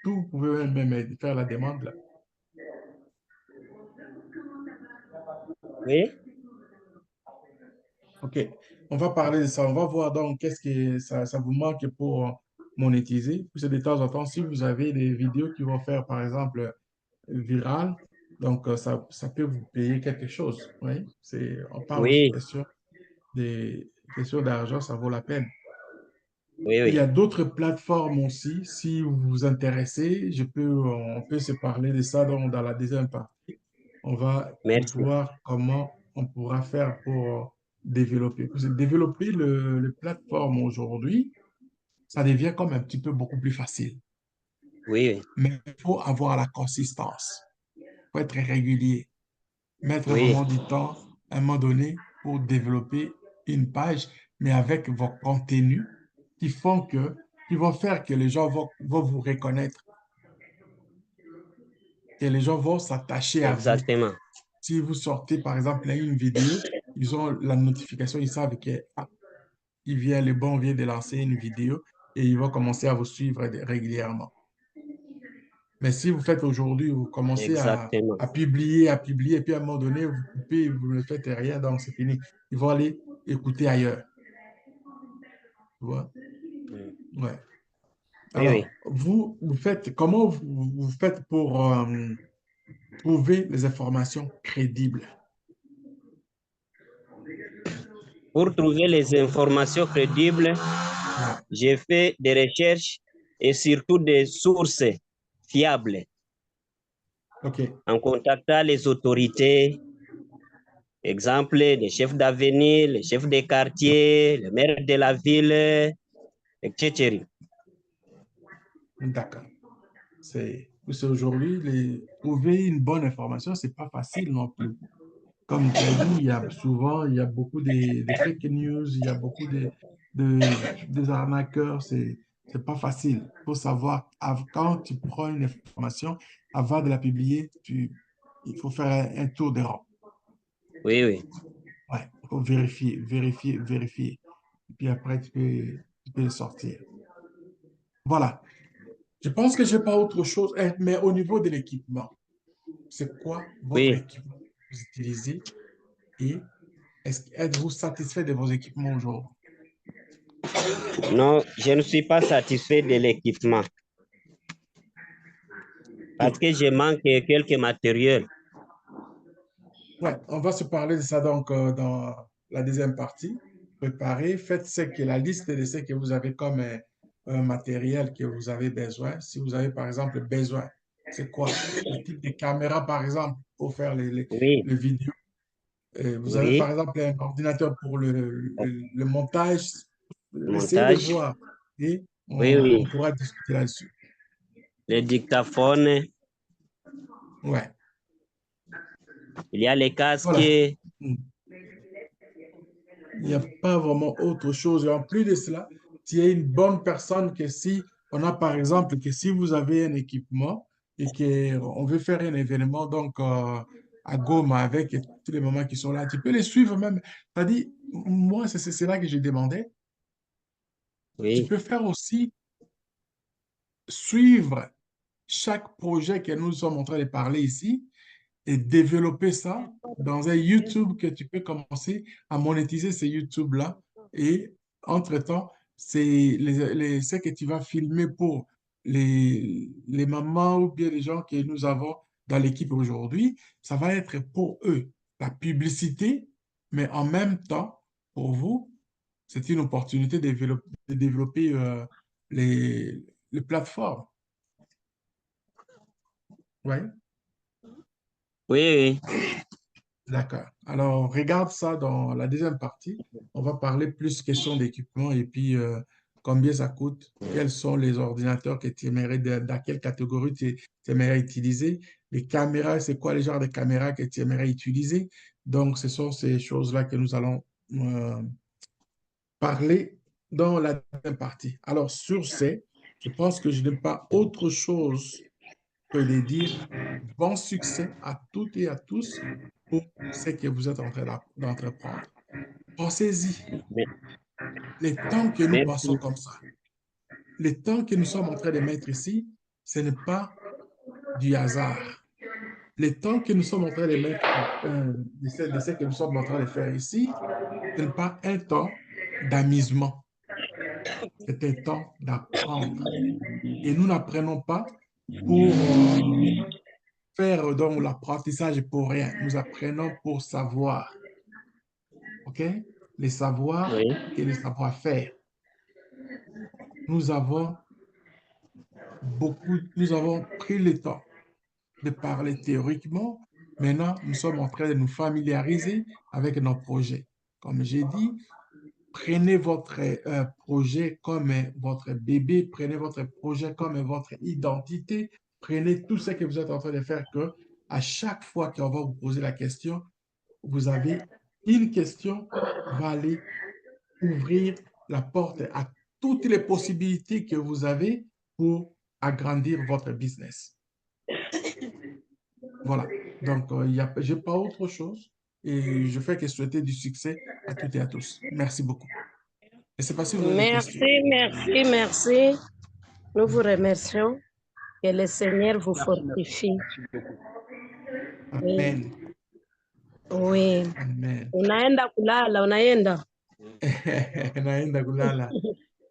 tout, vous pouvez même faire la demande là. Oui. OK. On va parler de ça. On va voir donc qu'est-ce que ça vous manque pour monétiser. Puis c'est de temps en temps, si vous avez des vidéos qui vont faire, par exemple, viral, donc ça peut vous payer quelque chose. Oui. On parle aussi Oui, questions d'argent, ça vaut la peine. oui, Il y a oui. d'autres plateformes aussi. Si vous vous intéressez, on peut se parler de ça dans la deuxième partie. On va Merci. voir comment on pourra faire pour développer. Parce que développer le plateforme aujourd'hui, ça devient comme un petit peu beaucoup plus facile. Oui, oui. Mais il faut avoir la consistance. Il faut être régulier. Mettre Oui, vraiment du temps à un moment donné pour développer une page, mais avec vos contenus qui vont faire que les gens vont vous reconnaître, que les gens vont s'attacher à vous. exactement. Si vous sortez, par exemple, une vidéo, ils ont la notification, ils savent que le bon vient de lancer une vidéo et ils vont commencer à vous suivre régulièrement. Mais si vous faites aujourd'hui, vous commencez Exactement. à publier, et puis à un moment donné, vous coupez, vous ne faites rien, donc c'est fini. Ils vont aller écouter ailleurs. Tu vois? Ouais. Oui, oui. Alors, comment vous faites pour trouver les informations crédibles? Pour trouver les informations crédibles, Ouais. j'ai fait des recherches et surtout des sources fiables OK. en contactant les autorités, exemple, les chefs d'avenir, les chefs des quartiers, le maire de la ville, etc. D'accord. C'est aujourd'hui, trouver une bonne information, c'est pas facile non plus. Comme tu as dit, il y a beaucoup de fake news, il y a beaucoup des arnaqueurs, c'est pas facile. Il faut savoir, quand tu prends une information, avant de la publier, il faut faire un tour de rang. Oui, oui. Ouais, il faut vérifier, vérifier, vérifier. Et puis après, tu peux le sortir. Voilà. Je pense que je n'ai pas autre chose, mais au niveau de l'équipement, c'est quoi votre Oui. équipement que vous utilisez et êtes-vous satisfait de vos équipements aujourd'hui? Non, je ne suis pas satisfait de l'équipement. Parce que je manque quelques matériels. Ouais, on va se parler de ça donc dans la deuxième partie. Préparez, faites la liste de ce que vous avez comme matériel que vous avez besoin. Si vous avez par exemple besoin, c'est quoi? Le type de caméra par exemple pour faire Oui, les vidéos. Vous avez par oui, exemple un ordinateur pour le montage. Essayez de montage. voir et Oui, on oui. pourra discuter là-dessus. Les dictaphones, Ouais, il y a les casques. voilà. Mm. Il n'y a pas vraiment autre chose. Et en plus de cela, tu es une bonne personne que si on a par exemple que si vous avez un équipement et qu'on veut faire un événement donc à Goma avec tous les mamans qui sont là, tu peux les suivre même. C'est-à-dire, moi, c'est là que je demandais. Tu Oui, peux faire aussi suivre chaque projet que nous sommes en train de parler ici et développer ça dans un YouTube que tu peux commencer à monétiser ce YouTube-là. Et entre-temps, c'est ce que tu vas filmer pour les mamans ou bien les gens que nous avons dans l'équipe aujourd'hui, ça va être pour eux la publicité, mais en même temps, pour vous, c'est une opportunité de développer les plateformes. Ouais. oui, D'accord. Alors, regarde ça dans la deuxième partie. On va parler plus question d'équipement et puis combien ça coûte, quels sont les ordinateurs que tu aimerais, dans quelle catégorie tu aimerais utiliser, les caméras, c'est quoi les genres de caméras que tu aimerais utiliser. Donc, ce sont ces choses-là que nous allons parler dans la deuxième partie. Alors, sur ce, je pense que je n'ai pas autre chose que de dire bon succès à toutes et à tous pour ce que vous êtes en train d'entreprendre. Pensez-y, oui. les temps que nous passons Merci. comme ça, les temps que nous sommes en train de mettre ici, ce n'est pas du hasard. Les temps que nous sommes en train de mettre, de ce que nous sommes en train de faire ici, ce n'est pas un temps d'amusement, c'est un temps d'apprendre. Et nous n'apprenons pas pour faire donc l'apprentissage pour rien. Nous apprenons pour savoir. OK? Les savoirs Oui, et les savoir-faire. Nous avons nous avons pris le temps de parler théoriquement. Maintenant, nous sommes en train de nous familiariser avec nos projets. Comme j'ai dit, prenez votre projet comme votre bébé, prenez votre projet comme votre identité, prenez tout ce que vous êtes en train de faire que à chaque fois qu'on va vous poser la question, vous avez une question va aller ouvrir la porte à toutes les possibilités que vous avez pour agrandir votre business. Voilà. Donc, je n'ai pas autre chose et je fais que souhaiter du succès à toutes et à tous. Merci beaucoup. Je ne sais pas si vous avez des questions. Merci, merci. Nous vous remercions. Que le Seigneur vous fortifie. Oui. Amen. Oui. Amen. Unaenda kulala, unaenda? Naenda kulala.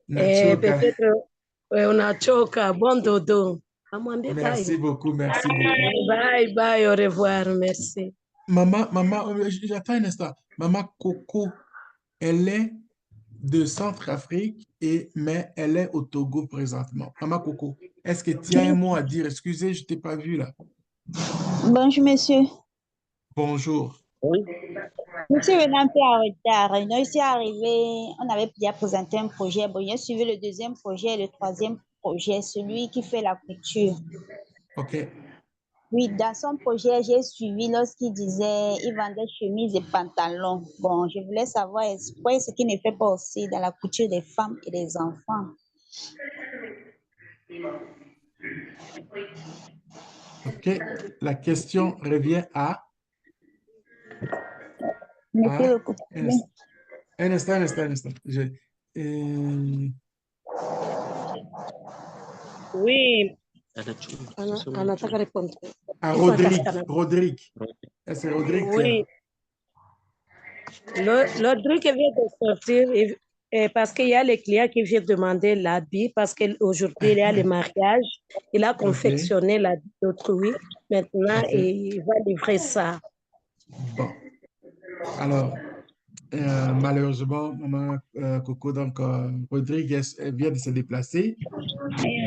Nachoka. Peut-être unachoka. Bon dodo. Amwambie bye. Merci beaucoup, merci beaucoup. Bye, bye, au revoir, merci. Maman, j'attends un instant. Maman Coco, elle est de Centrafrique, mais elle est au Togo présentement. Maman Coco, est-ce que tu as un mot à dire? Excusez, je ne t'ai pas vu là. Bonjour, monsieur. Bonjour. oui. Monsieur venait un peu en retard. Nous ici arrivé, on avait déjà présenté un projet. Bon, j'ai suivi le deuxième projet, le troisième projet, celui qui fait la couture. OK. Oui, dans son projet, j'ai suivi lorsqu'il disait il vendait chemises et pantalons. Bon, je voulais savoir ce qu'il ne fait pas aussi dans la couture des femmes et des enfants. OK. La question revient à... Mettez le un instant. Oui. Anataka répondre. À Rodrigue. Est-ce que Rodrigue Oui. L'Audrey qui vient de sortir, parce qu'il y a les clients qui viennent demander l'habit, parce qu'aujourd'hui, il y a les mariages. Il a confectionné l'habit d'autrui. Maintenant, il va livrer ça. Bon. Alors, malheureusement, maman Coco, donc Rodrigue vient de se déplacer.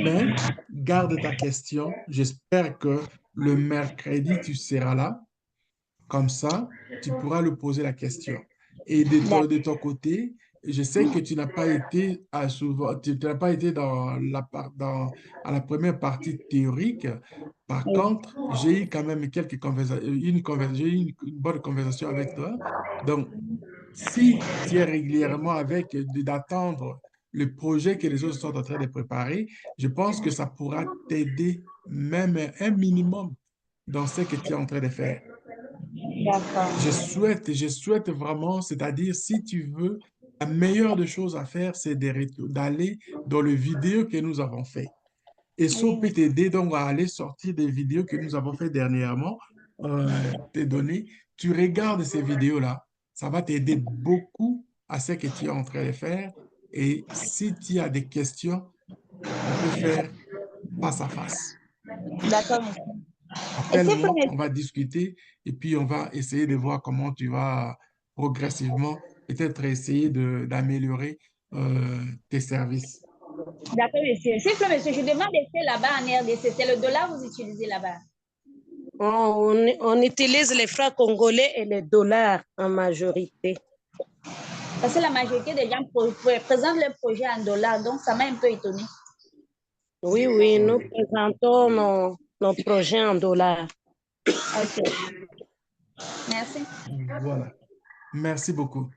Mais garde ta question. J'espère que le mercredi, tu seras là. Comme ça, tu pourras lui poser la question. Et de ton côté, je sais que tu n'as pas été tu n'as pas été à la première partie théorique. Par contre, j'ai eu quand même quelques j'ai eu une bonne conversation avec toi. Donc, si tu es régulièrement d'attendre le projet que les autres sont en train de préparer, je pense que ça pourra t'aider même un minimum dans ce que tu es en train de faire. D'accord. Je souhaite vraiment, c'est-à-dire si tu veux, la meilleure des choses à faire, c'est d'aller dans le vidéo que nous avons fait. Et ça peut t'aider donc à aller sortir des vidéos que nous avons fait dernièrement, tes données. Tu regardes ces vidéos-là, ça va t'aider beaucoup à ce que tu es en train de faire. Et si tu as des questions, on peut faire face à face. D'accord, monsieur. Appelle-moi, on va discuter et puis on va essayer de voir comment tu vas progressivement peut-être essayer d'améliorer tes services. D'accord, monsieur. S'il vous plaît, monsieur, je demande d'être là-bas en RDC. C'est le dollar que vous utilisez là-bas? On utilise les francs congolais et les dollars en majorité. Parce que la majorité des gens présentent leur projet en dollars, donc ça m'a un peu étonné. Oui, oui, nous présentons nos projets en dollars. Ok. Merci. Voilà. Merci beaucoup.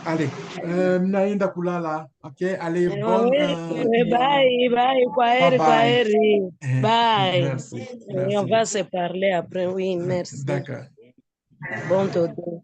Allez, Nainda Kulala, ok? Allez, bonne... Bye, kwaheri. Bye. Merci. Et on va se parler après, oui, merci. D'accord. Bon dodo.